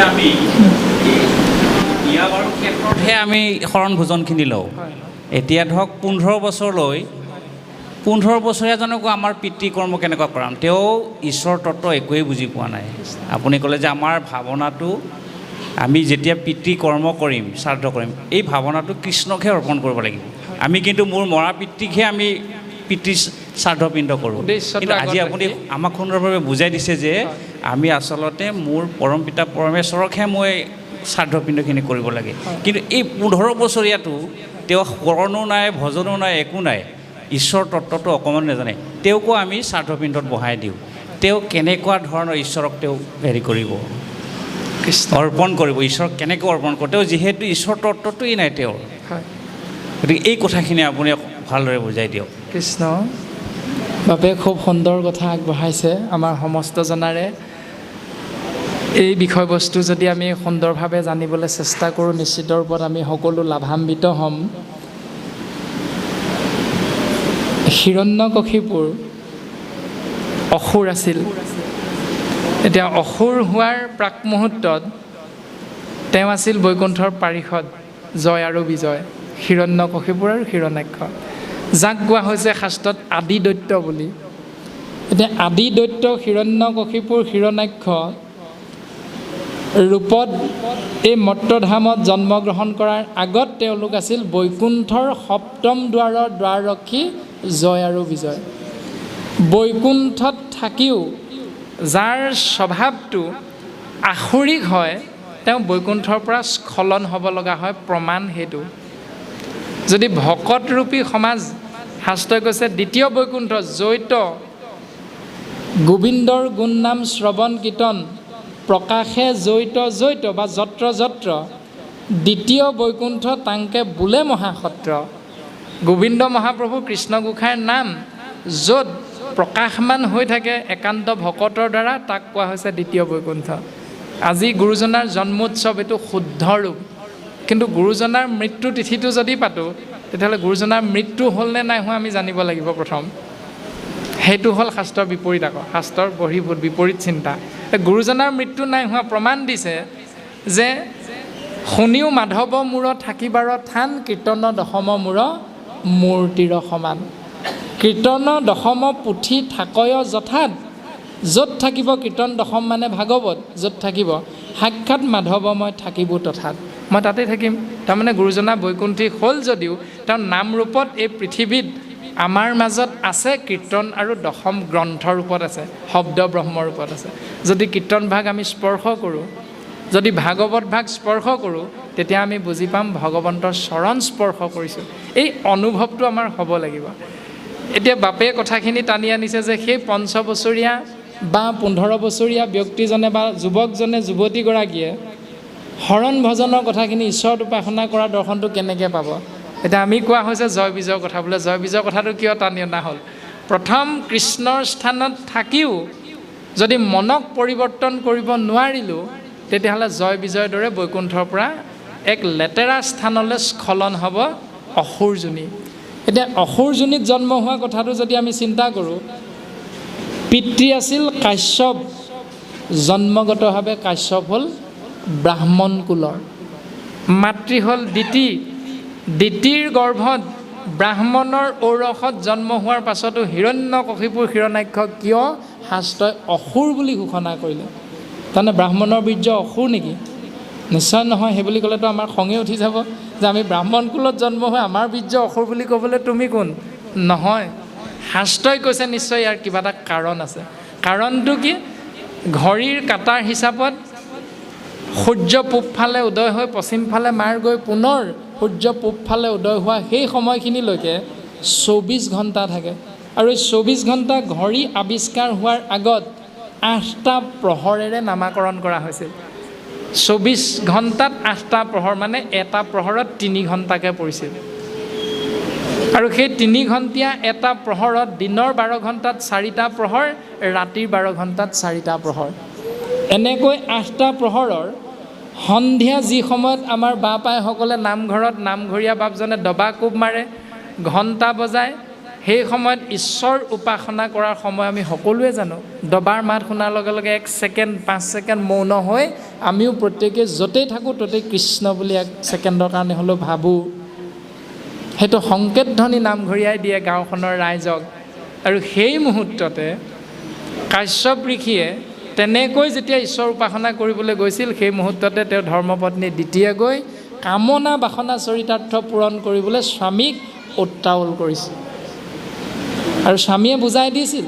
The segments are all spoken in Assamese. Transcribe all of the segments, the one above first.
আমি বিয়া বাৰুৰ ক্ষেত্ৰতহে আমি শৰণ ভোজনখিনি লওঁ। এতিয়া ধৰক 15 বছৰলৈ 15 বছৰীয়াজনকো আমাৰ পিতৃকৰ্ম কেনেকুৱা কৰাম, তেওঁ ঈশ্বৰ তত্ত্ব একোৱেই বুজি পোৱা নাই। আপুনি ক'লে যে আমাৰ ভাৱনাটো আমি যেতিয়া পিতৃকৰ্ম কৰিম, শ্ৰাদ্ধ কৰিম, এই ভাৱনাটো কৃষ্ণকহে অৰ্পণ কৰিব লাগিব। আমি কিন্তু মোৰ মৰা পিতৃকহে আমি পিতৃ শ্ৰাদ্ধপিণ্ড কৰোঁ। কিন্তু আজি আপুনি আমাক সুন্দৰভাৱে বুজাই দিছে যে আমি আচলতে মোৰ পৰম পিতা পৰমেশ্বৰকহে মই শ্ৰাদ্ধপিণ্ডখিনি কৰিব লাগে। কিন্তু এই 15 বছৰীয়াটো তেওঁ শৰণো নাই, ভজনো নাই, একো নাই, ঈশ্বৰ তত্ত্বটো অকণমান নাজানে, তেওঁকো আমি শ্ৰাদ্ধপিণ্ডত বহাই দিওঁ। তেওঁ কেনেকুৱা ধৰণৰ ঈশ্বৰক তেওঁ হেৰি কৰিব, অৰ্পণ কৰিব, ঈশ্বৰক কেনেকৈ অৰ্পণ কৰিব, তেওঁ যিহেতু ঈশ্বৰ তত্ত্বটোৱেই নাই তেওঁৰ। গতিকে এই কথাখিনি আপুনি ভালদৰে বুজাই দিয়ক। কৃষ্ণ বাপে খুব সুন্দৰ কথা আগবঢ়াইছে আমাৰ সমস্ত জনাৰে। এই বিষয়বস্তু যদি আমি সুন্দৰভাৱে জানিবলৈ চেষ্টা কৰোঁ, নিশ্চিত ৰূপত আমি সকলো লাভান্বিত হ'ম। হিৰণ্যকশিপুৰ অসুৰ আছিল। এতিয়া অসুৰ হোৱাৰ প্ৰাক মুহূৰ্তত তেওঁ আছিল বৈকুণ্ঠৰ পাৰিষদ জয় আৰু বিজয়, হিৰণ্যকশিপুৰ আৰু হিৰণ্যাক্ষ, যাক কোৱা হৈছে শাস্ত্ৰত আদি দৈত্য বুলি। এতিয়া আদি দৈত্য হিৰণ্যকশিপুৰ হিৰণ্যাক্ষ ৰূপত এই মৰ্ত্যধামত জন্মগ্ৰহণ কৰাৰ আগত তেওঁলোক আছিল বৈকুণ্ঠৰ সপ্তম দুৱাৰৰ দুৱাৰৰক্ষী জয় আৰু বিজয়। বৈকুণ্ঠত থাকিও যাৰ স্বভাৱটো আসুৰিক হয়, তেওঁ বৈকুণ্ঠৰ পৰা স্খলন হ'ব লগা হয়। প্ৰমাণ সেইটো যদি ভকতৰূপী সমাজ, শাস্ত্ৰই কৈছে দ্বিতীয় বৈকুণ্ঠ জৈত গোবিন্দৰ গুণ নাম শ্ৰৱণ কীৰ্তন প্ৰকাশে জৈত জৈত বা যত্ৰ যত্ৰ, দ্বিতীয় বৈকুণ্ঠ তাংকে বোলে মহাসত্ৰ। গোবিন্দ মহাপ্ৰভু কৃষ্ণ গোসাঁইৰ নাম য'ত প্ৰকাশমান হৈ থাকে একান্ত ভকতৰ দ্বাৰা, তাক কোৱা হৈছে দ্বিতীয় বৈকুণ্ঠ। আজি গুৰুজনাৰ জন্মোৎসৱ, এইটো শুদ্ধ ৰূপ। কিন্তু গুৰুজনাৰ মৃত্যু তিথিটো যদি পাতোঁ, তেতিয়াহ'লে গুৰুজনাৰ মৃত্যু হ'ল নে নাই হোৱা আমি জানিব লাগিব প্ৰথম। সেইটো হ'ল শাস্ত্ৰৰ বিপৰীত। আকৌ শাস্ত্ৰৰ বহিৰ্ভূত বিপৰীত চিন্তা। গুৰুজনাৰ মৃত্যু নাই হোৱা প্ৰমাণ দিছে যে শুনিও মাধৱ মূৰ থাকিবাৰ থান, কীৰ্তন দশম মূৰ মূৰ্তিৰ সমান। কীৰ্তন দশম পুথি থাকয় যথাত, য'ত থাকিব কীৰ্তন দশম মানে ভাগৱত, য'ত থাকিব সাক্ষাৎ মাধৱ মই থাকিব তথাত, মই তাতে থাকিম। তাৰমানে গুৰুজনা বৈকুণ্ঠী হ'ল যদিও তেওঁৰ নামৰূপত এই পৃথিৱীত আমাৰ মাজত আছে, কীৰ্তন আৰু দশম গ্ৰন্থৰ ৰূপত আছে, শব্দ ব্ৰহ্মৰ ৰূপত আছে। যদি কীৰ্তন ভাগ আমি স্পৰ্শ কৰোঁ, যদি ভাগৱত ভাগ স্পৰ্শ কৰোঁ, তেতিয়া আমি বুজি পাম ভগৱন্তৰ চৰণ স্পৰ্শ কৰিছোঁ। এই অনুভৱটো আমাৰ হ'ব লাগিব। এতিয়া বাপে কথাখিনি টানি আনিছে যে সেই 5 বছৰীয়া বা 15 বছৰীয়া ব্যক্তিজনে বা যুৱকজনে, যুৱতীগৰাকীয়ে শৰণ ভজনৰ কথাখিনি, ঈশ্বৰ উপাসনা কৰা দৰ্শনটো কেনেকৈ পাব। এতিয়া আমি কোৱা হৈছে জয় বিজয়ৰ কথা, বোলে জয় বিজয়ৰ কথাটো কিয় টানি অনা হ'ল। প্ৰথম কৃষ্ণৰ স্থানত থাকিও যদি মনক পৰিৱৰ্তন কৰিব নোৱাৰিলোঁ, তেতিয়াহ'লে জয় বিজয়ৰ দৰে বৈকুণ্ঠৰ পৰা এক লেতেৰা স্থানলৈ স্খলন হ'ব অসুৰজনী। এতিয়া অসুৰজনীত জন্ম হোৱা কথাটো যদি আমি চিন্তা কৰোঁ, পিতৃ আছিল কাশ্যপ, জন্মগতভাৱে কাশ্যপ হ'ল ব্ৰাহ্মণ কুলৰ, মাতৃ হ'ল দিতি, দিতিৰ গৰ্ভত ব্ৰাহ্মণৰ ঔৰসত জন্ম হোৱাৰ পাছতো হিৰণ্যকশিপুৰ হিৰণ্যাক্ষ কিয় শাস্ত্ৰই অসুৰ বুলি ঘোষণা কৰিলে। তাৰমানে ব্ৰাহ্মণৰ বীৰ্য অসুৰ নেকি? নিশ্চয় নহয়। সেই বুলি ক'লেতো আমাৰ খঙে উঠি যাব যে আমি ব্ৰাহ্মণ কুলত জন্ম হৈ আমাৰ বীৰ্য অসুৰ বুলি ক'বলৈ তুমি কোন? নহয়, শাস্ত্ৰই কৈছে নিশ্চয় ইয়াৰ কিবা এটা কাৰণ আছে। কাৰণটো কি? ঘড়ীৰ কাটাৰ হিচাপত সূৰ্য পূবফালে উদয় হৈ পশ্চিম ফালে মাৰ গৈ পুনৰ সূৰ্য পূবফালে উদয় হোৱা সেই সময়খিনিলৈকে 24 ঘণ্টা থাকে। আৰু এই 24 ঘণ্টা ঘড়ী আৱিষ্কাৰ হোৱাৰ আগত 8টা প্ৰহৰেৰে নামাকৰণ কৰা হৈছিল। 24 ঘণ্টাত 8টা প্ৰহৰ, মানে এটা প্ৰহৰত 3 ঘণ্টাকৈ পৰিছিল। আৰু সেই 3 ঘণ্টীয়া এটা প্ৰহৰত দিনৰ 12 ঘণ্টাত 4টা প্ৰহৰ, ৰাতিৰ 12 ঘণ্টাত 4টা প্ৰহৰ। এনেকৈ 8টা প্ৰহৰৰ সন্ধিয়া যি সময়ত আমাৰ বাপাইসকলে নামঘৰত নামঘৰীয়া বাপজনে দবা কোব মাৰে, ঘণ্টা বজায়, সেই সময়ত ঈশ্বৰ উপাসনা কৰাৰ সময় আমি সকলোৱে জানো। দবাৰ মাত শুনাৰ লগে লগে 1 ছেকেণ্ড 5 ছেকেণ্ড মৌন হৈ আমিও প্ৰত্যেকে য'তেই থাকোঁ ত'তেই কৃষ্ণ বুলি 1 ছেকেণ্ডৰ কাৰণে হ'লেও ভাবোঁ। সেইটো সংকেত ধ্বনি নামঘৰীয়াই দিয়ে গাঁওখনৰ ৰাইজক। আৰু সেই মুহূৰ্ততে কাশ্যপ ঋষিয়ে তেনেকৈ যেতিয়া ঈশ্বৰ উপাসনা কৰিবলৈ গৈছিল, সেই মুহূৰ্ততে তেওঁ ধৰ্মপত্নী দ্বিতীয়ে গৈ কামনা বাসনা চৰিতাৰ্থ পূৰণ কৰিবলৈ স্বামীক উত্তাউল কৰিছিল। আৰু স্বামীয়ে বুজাই দিছিল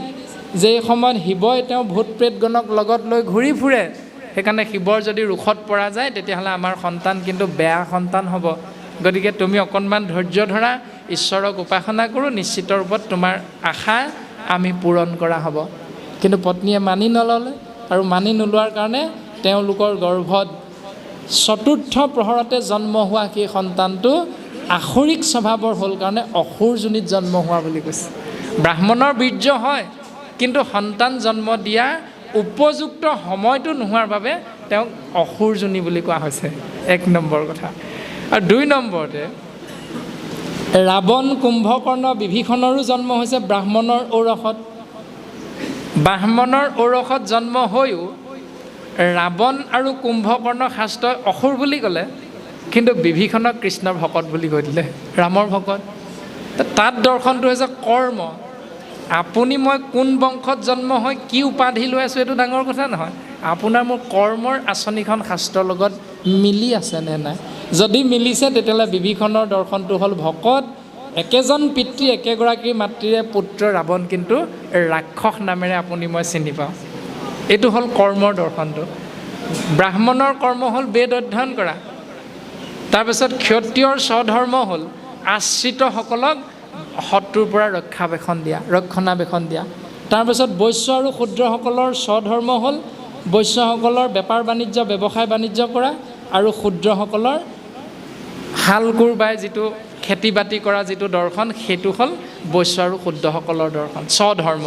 যে এই সময়ত শিৱই তেওঁ ভূত প্ৰেতগণক লগত লৈ ঘূৰি ফুৰে, সেইকাৰণে শিৱৰ যদি ৰোষত পৰা যায় তেতিয়াহ'লে আমাৰ সন্তান কিন্তু বেয়া সন্তান হ'ব। গতিকে তুমি অকণমান ধৈৰ্য ধৰা, ঈশ্বৰক উপাসনা কৰোঁ, নিশ্চিত ৰূপত তোমাৰ আশা আমি পূৰণ কৰা হ'ব। কিন্তু পত্নীয়ে মানি নল'লে, আৰু মানি নোলোৱাৰ কাৰণে তেওঁলোকৰ গৰ্ভত 4ৰ্থ প্ৰহৰতে জন্ম হোৱা সেই সন্তানটো আসুৰিক স্বভাৱৰ হ'ল কাৰণে অসুৰ যোনিত জন্ম হোৱা বুলি কৈছে। ব্ৰাহ্মণৰ বীৰ্য হয়, কিন্তু সন্তান জন্ম দিয়া উপযুক্ত সময়টো নোহোৱাৰ বাবে তেওঁক অসুৰ যোনি বুলি কোৱা হৈছে। 1 নম্বৰ কথা। আৰু 2 নম্বৰতে ৰাৱণ, কুম্ভকৰ্ণ, বিভীষণৰো জন্ম হৈছে ব্ৰাহ্মণৰ ঔৰসত। ব্ৰাহ্মণৰ ঔৰসত জন্ম হৈও ৰাৱণ আৰু কুম্ভকৰ্ণ শাস্ত্ৰই অসুৰ বুলি ক'লে, কিন্তু বিভীষণক কৃষ্ণৰ ভকত বুলি কৈ দিলে, ৰামৰ ভকত। তাত দৰ্শনটো হৈছে কৰ্ম। আপুনি মই কোন বংশত জন্ম হৈ কি উপাধি লৈ আছোঁ এইটো ডাঙৰ কথা নহয়, আপোনাৰ মোৰ কৰ্মৰ আঁচনিখন শাস্ত্ৰৰ লগত মিলি আছে নে নাই। যদি মিলিছে তেতিয়াহ'লে বিভীষণৰ দৰ্শনটো হ'ল ভকত। একেজন পিতৃ একেগৰাকী মাতৃৰে পুত্ৰ ৰাৱণ কিন্তু ৰাক্ষস নামেৰে আপুনি মই চিনি পাওঁ। এইটো হ'ল কৰ্মৰ দৰ্শনটো। ব্ৰাহ্মণৰ কৰ্ম হ'ল বেদ অধ্যয়ন কৰা। তাৰপিছত ক্ষত্ৰিয়ৰ স্বধৰ্ম হ'ল আশ্ৰিতসকলক শত্ৰুৰ পৰা ৰক্ষণাবেক্ষণ দিয়া। তাৰপিছত বৈশ্য আৰু শূদ্ৰসকলৰ স্বধৰ্ম হ'ল বৈশ্যসকলৰ বেপাৰ বাণিজ্য ব্যৱসায় বাণিজ্য কৰা, আৰু শূদ্ৰসকলৰ হাল কোৰ বাই যিটো খেতি বাতি কৰা যিটো দৰ্শন, সেইটো হ'ল বৈশ্য আৰু শূদ্ৰসকলৰ দৰ্শন, স্বধৰ্ম।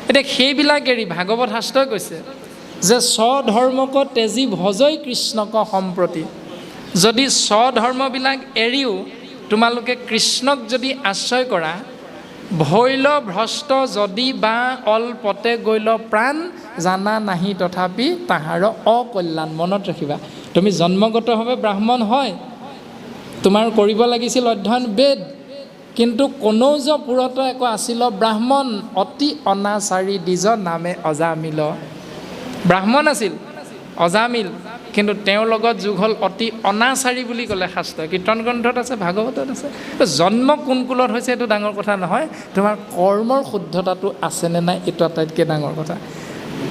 এতিয়া সেইবিলাক এৰি ভাগৱত শাস্ত্ৰই কৈছে যে স্বধৰ্মক তেজী ভজই কৃষ্ণক সম্প্ৰতি। যদি স্বধৰ্মবিলাক এৰিও তোমালোকে কৃষ্ণক যদি আশ্ৰয় কৰা, ভৈল ভ্ৰষ্ট যদি বা অলপতে গৈল প্ৰাণ, জানা নাহি তথাপি তাহাৰ অকল্যাণ। মনত ৰাখিবা, তুমি জন্মগতভাৱে ব্ৰাহ্মণ হয়, তোমাৰ কৰিব লাগিছিল অধ্যয়ন বেদ, কিন্তু কনৌজপুৰত একো আছিল ব্ৰাহ্মণ অতি অনাচাৰী দ্বিজ নামে অজামিল। ব্ৰাহ্মণ আছিল অজামিল, কিন্তু তেওঁৰ লগত যোগ হ'ল অতি অনাচাৰী বুলি ক'লে শাস্ত্ৰই। কীৰ্তন গ্ৰন্থত আছে, ভাগৱতত আছে। জন্ম কোন কুলত হৈছে এইটো ডাঙৰ কথা নহয়, তোমাৰ কৰ্মৰ শুদ্ধতাটো আছেনে নাই এইটো আটাইতকৈ ডাঙৰ কথা।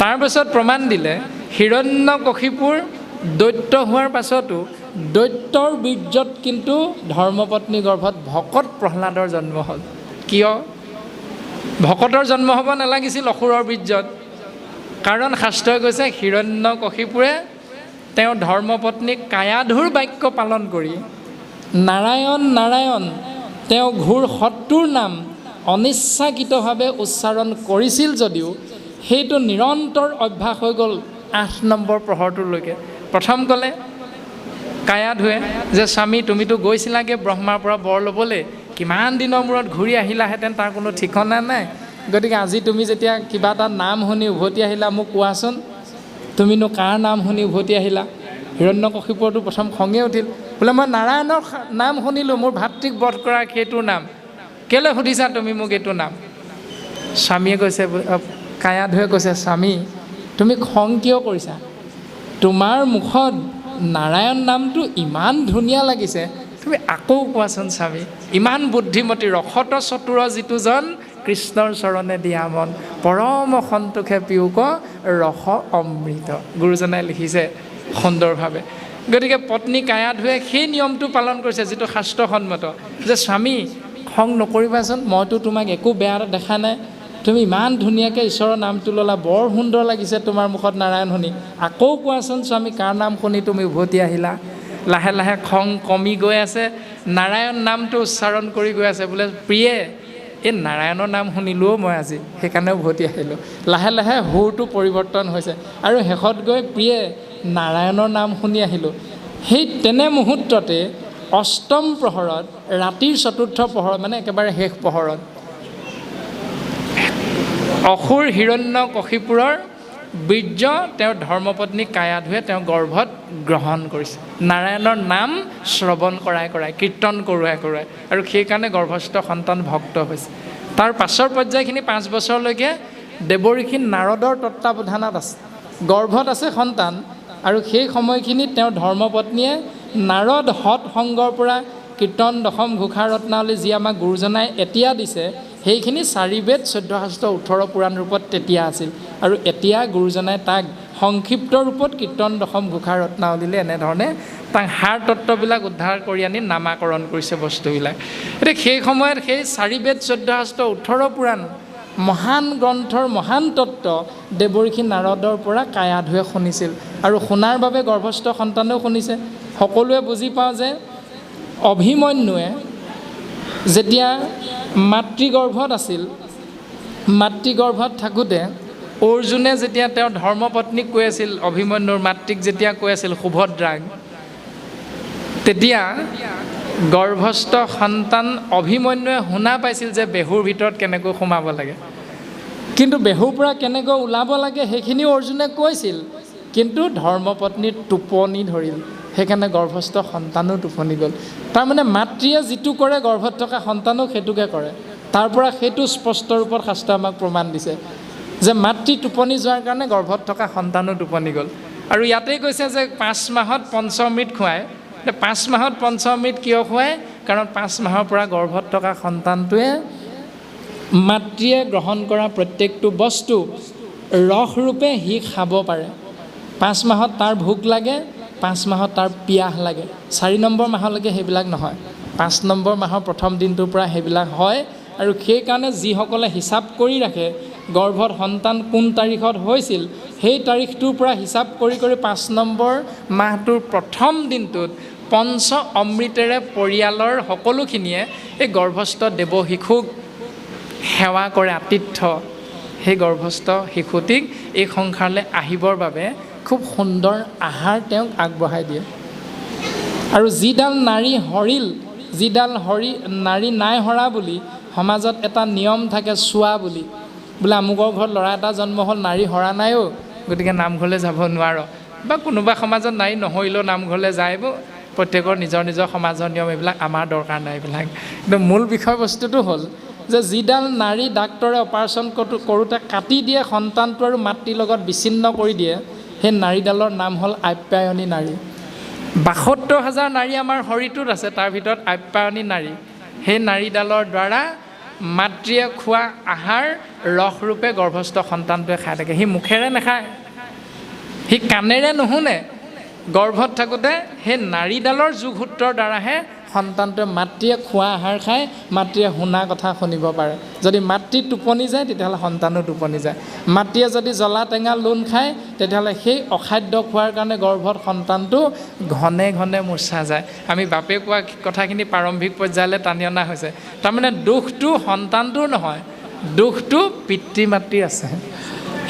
তাৰপিছত প্ৰমাণ দিলে হিৰণ্যকশিপুৰ দৈত্য হোৱাৰ পাছতো দৈত্যৰ বীৰ্যত কিন্তু ধৰ্মপত্নী গৰ্ভত ভকত প্ৰহ্লাদৰ জন্ম হ'ল। কিয়? ভকতৰ জন্ম হ'ব নালাগিছিল অসুৰৰ বীৰ্যত, কাৰণ শাস্ত্ৰই কৈছে হিৰণ্যকশিপুৰে তেওঁ ধৰ্মপত্নীক কায়াধুৰ বাক্য পালন কৰি নাৰায়ণ নাৰায়ণ তেওঁ ঘোৰ শত্ৰুৰ নাম অনিচ্ছাকৃতভাৱে উচ্চাৰণ কৰিছিল যদিও সেইটো নিৰন্তৰ অভ্যাস হৈ গ'ল 8 নম্বৰ প্ৰহৰটোলৈকে। প্ৰথম ক'লে কায়াধুৱে যে স্বামী তুমিতো গৈছিলাগৈ ব্ৰহ্মাৰ পৰা বৰ ল'বলৈ, কিমান দিনৰ মূৰত ঘূৰি আহিলাহেঁতেন তাৰ কোনো ঠিকনা নাই। গতিকে আজি তুমি যেতিয়া কিবা এটা নাম শুনি উভতি আহিলা মোক কোৱাচোন, তুমিনো কাৰ নাম শুনি উভতি আহিলা? হিৰণ্যকশিপুৰটো প্ৰথম খঙে উঠিল, বোলে মই নাৰায়ণৰ নাম শুনিলোঁ, মোৰ ভাতৃক বধ কৰা সেইটোৰ নাম, কেলৈ সুধিছা তুমি মোক এইটো নাম? স্বামীয়ে কৈছে, কায়াধুৱে কৈছে, স্বামী তুমি খং কিয় কৰিছা? তোমাৰ মুখত নাৰায়ণ নামটো ইমান ধুনীয়া লাগিছে, তুমি আকৌ কোৱাচোন স্বামী। ইমান বুদ্ধিমতী ৰসত চতুৰ যিটোজন কৃষ্ণৰ চৰণে দিয়া মন, পৰম সন্তোষে পিউক ৰস অমৃত। গুৰুজনাই লিখিছে সুন্দৰভাৱে। গতিকে পত্নী কায়াধুৱে সেই নিয়মটো পালন কৰিছে যিটো শাস্ত্ৰসন্মত, যে স্বামী খং নকৰিবাচোন, মইতো তোমাক একো বেয়া দেখা নাই, তুমি ইমান ধুনীয়াকৈ ঈশ্বৰৰ নামটো ল'লা, বৰ সুন্দৰ লাগিছে তোমাৰ মুখত নাৰায়ণ শুনি, আকৌ কোৱাচোন স্বামী কাৰ নাম শুনি তুমি উভতি আহিলা? লাহে লাহে খং কমি গৈ আছে, নাৰায়ণ নামটো উচ্চাৰণ কৰি গৈ আছে, বোলে প্ৰিয়ে এই নাৰায়ণৰ নাম শুনিলোঁ মই আজি, সেইকাৰণে উভতি আহিলোঁ। লাহে লাহে সুৰটো পৰিৱৰ্তন হৈছে আৰু শেষত গৈ প্ৰিয়ে নাৰায়ণৰ নাম শুনি আহিলোঁ। সেই তেনে মুহূৰ্ততে 8ম প্ৰহৰত, ৰাতিৰ 4ৰ্থ প্ৰহৰত, মানে একেবাৰে শেষ প্ৰহৰত অসুৰ হিৰণ্যকশিপুৰৰ বীৰ্য তেওঁৰ ধৰ্মপত্নী কায়াধুৱে তেওঁ গৰ্ভত গ্ৰহণ কৰিছে। নাৰায়ণৰ নাম শ্ৰৱণ কৰাই কীৰ্তন কৰোৱাই আৰু সেইকাৰণে গৰ্ভস্থ সন্তান ভক্ত হৈছে। তাৰ পাছৰ পৰ্যায়খিনি 5 বছৰলৈকে দেৱঋষি নাৰদৰ তত্ত্বাৱধানত আছে, গৰ্ভত আছে সন্তান। আৰু সেই সময়খিনিত তেওঁৰ ধৰ্মপত্নীয়ে নাৰদ সৎসংগৰ পৰা কীৰ্তন দশম ঘোষা ৰত্নাৱলী যি আমাক গুৰুজনাই এতিয়া দিছে, সেইখিনি 4 বেদ 14 শাস্ত্ৰ 18 পুৰাণ ৰূপত তেতিয়া আছিল। আৰু এতিয়া গুৰুজনাই তাক সংক্ষিপ্ত ৰূপত কীৰ্তন দশম ঘোষা ৰত্নাৱলীলৈ এনেধৰণে তাক সাৰ তত্ত্ববিলাক উদ্ধাৰ কৰি আনি নামাকৰণ কৰিছে বস্তুবিলাক। এতিয়া সেই সময়ত সেই 4 বেদ 14 শাস্ত্ৰ 18 পুৰাণ মহান গ্ৰন্থৰ মহান তত্ত্ব দেৱঋষি নাৰদৰ পৰা কায়াধুৱে শুনিছিল। আৰু শুনাৰ বাবে গৰ্ভস্থ সন্তানেও শুনিছে। সকলোৱে বুজি পাওঁ যে অভিমন্যুৱে যেতিয়া মাতৃগৰ্ভত আছিল, মাতৃগৰ্ভত থাকোঁতে অৰ্জুনে যেতিয়া তেওঁৰ ধৰ্মপত্নীক কৈ আছিল, অভিমন্যুৰ মাতৃক যেতিয়া কৈ আছিল সুভদ্ৰাক, তেতিয়া গৰ্ভস্থ সন্তান অভিমন্যুৱে শুনা পাইছিল যে বেহুৰ ভিতৰত কেনেকৈ সোমাব লাগে, কিন্তু বেহুৰ পৰা কেনেকৈ ওলাব লাগে সেইখিনিও অৰ্জুনে কৈছিল। কিন্তু ধৰ্মপত্নীৰ টোপনি ধৰিল, সেইকাৰণে গৰ্ভস্থ সন্তানো টোপনি গ'ল। তাৰমানে মাতৃয়ে যিটো কৰে গৰ্ভত থকা সন্তানক সেইটোকে কৰে। তাৰ পৰা সেইটো স্পষ্ট ৰূপত শাস্ত্ৰই আমাক প্ৰমাণ দিছে যে মাতৃ টোপনি যোৱাৰ কাৰণে গৰ্ভত থকা সন্তানো টোপনি গ'ল। আৰু ইয়াতেই কৈছে যে 5 মাহত পঞ্চমৃত খুৱায়। 5 মাহত পঞ্চমৃত কিয় খুৱায়? কাৰণ 5 মাহৰ পৰা গৰ্ভত থকা সন্তানটোৱে মাতৃয়ে গ্ৰহণ কৰা প্ৰত্যেকটো বস্তু ৰসৰূপে সি খাব পাৰে। 5 মাহত তাৰ ভোক লাগে, 5 মাহত তাৰ পিয়াহ লাগে। 4 নম্বৰ মাহলৈকে সেইবিলাক নহয়, 5 নম্বৰ মাহৰ প্ৰথম দিনটোৰ পৰা সেইবিলাক হয়। আৰু সেইকাৰণে যিসকলে হিচাপ কৰি ৰাখে গৰ্ভত সন্তান কোন তাৰিখত হৈছিল, সেই তাৰিখটোৰ পৰা হিচাপ কৰি 5 নম্বৰ মাহটোৰ প্ৰথম দিনটোত পঞ্চ অমৃতেৰে পৰিয়ালৰ সকলোখিনিয়ে এই গৰ্ভস্থ দেৱ শিশুক সেৱা কৰে, আতিথ্য। সেই গৰ্ভস্থ শিশুটিক এই সংসাৰলৈ আহিবৰ বাবে খুব সুন্দৰ আহাৰ তেওঁক আগবঢ়াই দিয়ে। আৰু যিডাল নাৰী হৰিল, যিডাল নাৰী নাই হৰা বুলি সমাজত এটা নিয়ম থাকে, চোৱা বুলি, বোলে আমুকৰ ঘৰত ল'ৰা এটা জন্ম হ'ল, নাৰী হৰা নাইও, গতিকে নামঘৰলৈ যাব নোৱাৰ। বা কোনোবা সমাজত নাৰী নহৰিলেও নামঘৰলৈ যায়। প্ৰত্যেকৰ নিজৰ নিজৰ সমাজৰ নিয়ম, এইবিলাক আমাৰ দৰকাৰ নাই এইবিলাক। কিন্তু মূল বিষয়বস্তুটো হ'ল যে যিডাল নাৰী ডাক্তৰে অপাৰেশ্যন কৰোঁতে কাটি দিয়ে, সন্তানটো আৰু মাতৃৰ লগত বিচ্ছিন্ন কৰি দিয়ে, সেই নাৰীডালৰ নাম হ'ল আপ্যায়নী নাৰী। 72,000 নাৰী আমাৰ শৰীৰটোত আছে, তাৰ ভিতৰত আপ্যায়নী নাৰী। সেই নাৰীডালৰ দ্বাৰা মাতৃয়ে খোৱা আহাৰ ৰসৰূপে গৰ্ভস্থ সন্তানটোৱে খাই থাকে। সি মুখেৰে নাখায়, সি কাণেৰে নুশুনে। গৰ্ভত থাকোঁতে সেই নাৰীডালৰ যোগসূত্ৰৰ দ্বাৰাহে সন্তানটোৱে মাতৃয়ে খোৱা আহাৰ খায়, মাতৃয়ে শুনা কথা শুনিব পাৰে। যদি মাতৃ টোপনি যায় তেতিয়াহ'লে সন্তানো টোপনি যায়। মাতৃয়ে যদি জ্বলা টেঙা লোণ খায় তেতিয়াহ'লে সেই অখাদ্য খোৱাৰ কাৰণে গৰ্ভত সন্তানটো ঘনে ঘনে মূৰ্ছা যায়। আমি বাপে কোৱা কথাখিনি প্ৰাৰম্ভিক পৰ্যায়লৈ টানি অনা হৈছে। তাৰমানে দুখটো সন্তানটোৰ নহয়, দুখটো পিতৃ মাতৃৰ আছে।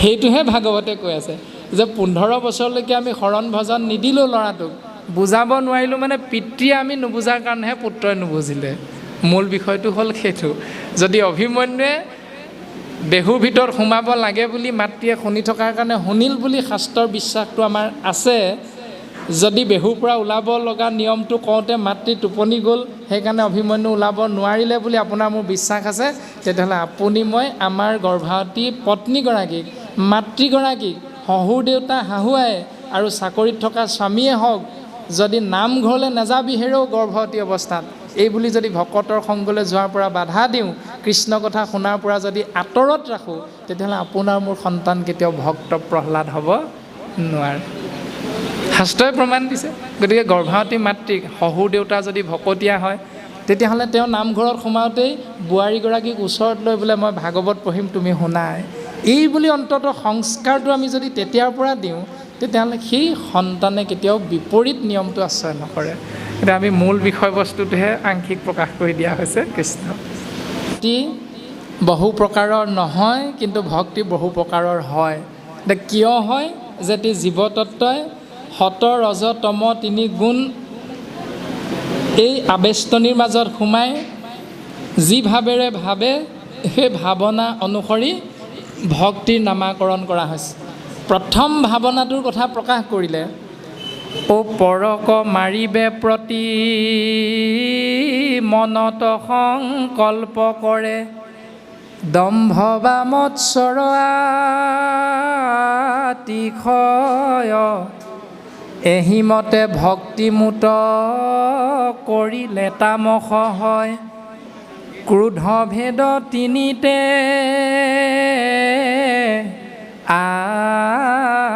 সেইটোহে ভাগৱতে কৈ আছে যে 15 বছৰলৈকে আমি শৰণ ভজন নিদিলোঁ ল'ৰাটোক, বুজাব নোৱাৰিলোঁ, মানে পিতৃয়ে আমি নুবুজাৰ কাৰণেহে পুত্ৰই নুবুজিলে। মূল বিষয়টো হ'ল সেইটো। যদি অভিমন্যুৱে বেহুৰ ভিতৰত সোমাব লাগে বুলি মাতৃয়ে শুনি থকাৰ কাৰণে শুনিল বুলি শাস্ত্ৰৰ বিশ্বাসটো আমাৰ আছে, যদি বেহুৰ পৰা ওলাব লগা নিয়মটো কওঁতে মাতৃ টোপনি গ'ল, সেইকাৰণে অভিমন্যু ওলাব নোৱাৰিলে বুলি আপোনাৰ মোৰ বিশ্বাস আছে, তেতিয়াহ'লে আপুনি মই আমাৰ গৰ্ভৱতী পত্নীগৰাকীক, মাতৃগৰাকীক, শহুৰ দেউতা শাহুৱাই আৰু চাকৰিত থকা স্বামীয়ে হওক, যদি নামঘৰলৈ নাযাবি হেৰৌ গৰ্ভৱতী অৱস্থাত, এই বুলি যদি ভকতৰ সংগলৈ যোৱাৰ পৰা বাধা দিওঁ, কৃষ্ণ কথা শুনাৰ পৰা যদি আঁতৰত ৰাখোঁ, তেতিয়াহ'লে আপোনাৰ মোৰ সন্তান কেতিয়াও ভক্ত প্ৰহ্লাদ হ'ব নোৱাৰে। শাস্ত্ৰই প্ৰমাণ দিছে। গতিকে গৰ্ভৱতী মাতৃক শহুৰ দেউতা যদি ভকতীয়া হয়, তেতিয়াহ'লে তেওঁ নামঘৰত সোমাওঁতেই বোৱাৰীগৰাকীক ওচৰত লৈ বোলে মই ভাগৱত পঢ়িম তুমি শুনাই, এই বুলি অন্ততঃ সংস্কাৰটো আমি যদি তেতিয়াৰ পৰা দিওঁ, তেতিয়াহ'লে সেই সন্তানে কেতিয়াও বিপৰীত নিয়মটো আশ্ৰয় নকৰে। এতিয়া আমি মূল বিষয়বস্তুটোহে আংশিক প্ৰকাশ কৰি দিয়া হৈছে। কৃষ্ণ ভক্তি বহু প্ৰকাৰৰ নহয়, কিন্তু ভক্তি বহু প্ৰকাৰৰ হয়। এতিয়া কিয় হয়? যে জীৱতত্ত্বই সত ৰজ তম 3 গুণ এই আবেষ্টনীৰ মাজত সোমাই যি ভাৱেৰে ভাবে, সেই ভাৱনা অনুসৰি ভক্তিৰ নামাকৰণ কৰা হৈছে। প্ৰথম ভাৱনাটোৰ কথা প্ৰকাশ কৰিলে, ও পৰক মাৰিবে প্ৰতি মনত সংকল্প কৰে, দম্ভ বা মৎসৰ আতিশয়, এহিমতে ভক্তিমূত কৰিলে তামস হয়, ক্ৰোধ ভেদ তিনিতে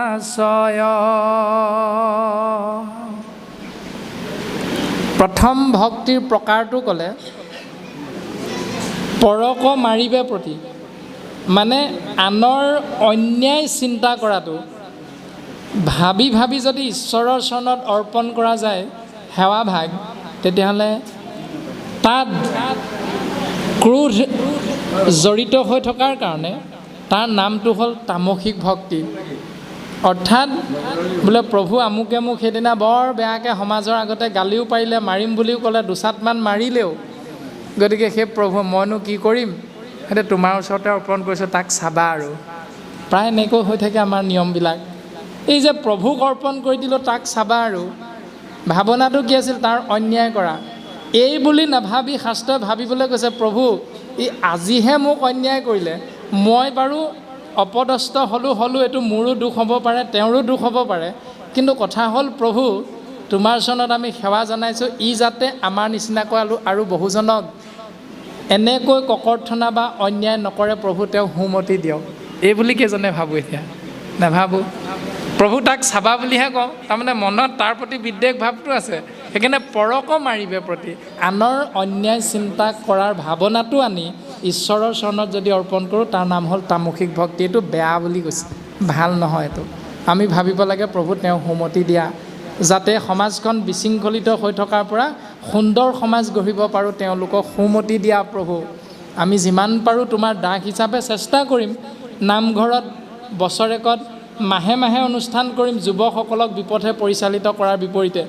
আশ্ৰয়। প্ৰথম ভক্তিৰ প্ৰকাৰটো ক'লে পৰক মাৰিবে প্ৰতি, মানে আনৰ অন্যায় চিন্তা কৰাটো ভাবি ভাবি যদি ঈশ্বৰৰ চৰণত অৰ্পণ কৰা যায় সেৱা ভাগ, তেতিয়াহ'লে তাত ক্ৰোধ জড়িত হৈ থকাৰ কাৰণে তাৰ নামটো হ'ল তামসিক ভক্তি। অৰ্থাৎ বোলে প্ৰভু আমুকে মোক সেইদিনা বৰ বেয়াকৈ সমাজৰ আগতে গালিও পাৰিলে, মাৰিম বুলিও ক'লে, দুচাটমান মাৰিলেও, গতিকে সেই প্ৰভু মইনো কি কৰিম, সেইটো তোমাৰ ওচৰতে অৰ্পণ কৰিছোঁ, তাক চাবা আৰু। প্ৰায় এনেকৈ হৈ থাকে আমাৰ নিয়মবিলাক। এই যে প্ৰভুক অৰ্পণ কৰি দিলোঁ, তাক চাবা আৰু, ভাৱনাটো কি আছিল? তাৰ অন্যায় কৰা। এই বুলি নাভাবি শাস্ত্ৰই ভাবিবলৈ কৈছে, প্ৰভু ই আজিহে মোক অন্যায় কৰিলে, মই বাৰু অপদস্থ হ'লোঁ, এইটো মোৰো দুখ হ'ব পাৰে, তেওঁৰো দুখ হ'ব পাৰে, কিন্তু কথা হ'ল প্ৰভু তোমাৰ চৰণত আমি সেৱা জনাইছোঁ, ই যাতে আমাৰ নিচিনাকৈ আৰু বহুজনক এনেকৈ ককৰ্থনা বা অন্যায় নকৰে, প্ৰভু তেওঁ সুমতি দিয়ক। এই বুলি কেইজনে ভাবোঁ? এতিয়া নাভাবোঁ। প্ৰভু তাক চাবা বুলিহে কওঁ, তাৰমানে মনত তাৰ প্ৰতি বিদ্বেষ ভাৱটো আছে। সেইকাৰণে পৰক মাৰিবে প্ৰতি, আনৰ অন্যায় চিন্তা কৰাৰ ভাৱনাটো আনি ঈশ্বৰৰ চৰণত যদি অৰ্পণ কৰোঁ, তাৰ নাম হ'ল তামসিক ভক্তি। এইটো বেয়া বুলি কৈছে, ভাল নহয় এইটো। আমি ভাবিব লাগে প্ৰভু তেওঁ সুমতি দিয়া, যাতে সমাজখন বিশৃংখলিত হৈ থকাৰ পৰা সুন্দৰ সমাজ গঢ়িব পাৰোঁ, তেওঁলোকক সুমতি দিয়া প্ৰভু। আমি যিমান পাৰোঁ তোমাৰ দাস হিচাপে চেষ্টা কৰিম। নামঘৰত বছৰেকত মাহে মাহে অনুষ্ঠান কৰিম যুৱকসকলক বিপথে পৰিচালিত কৰাৰ বিপৰীতে।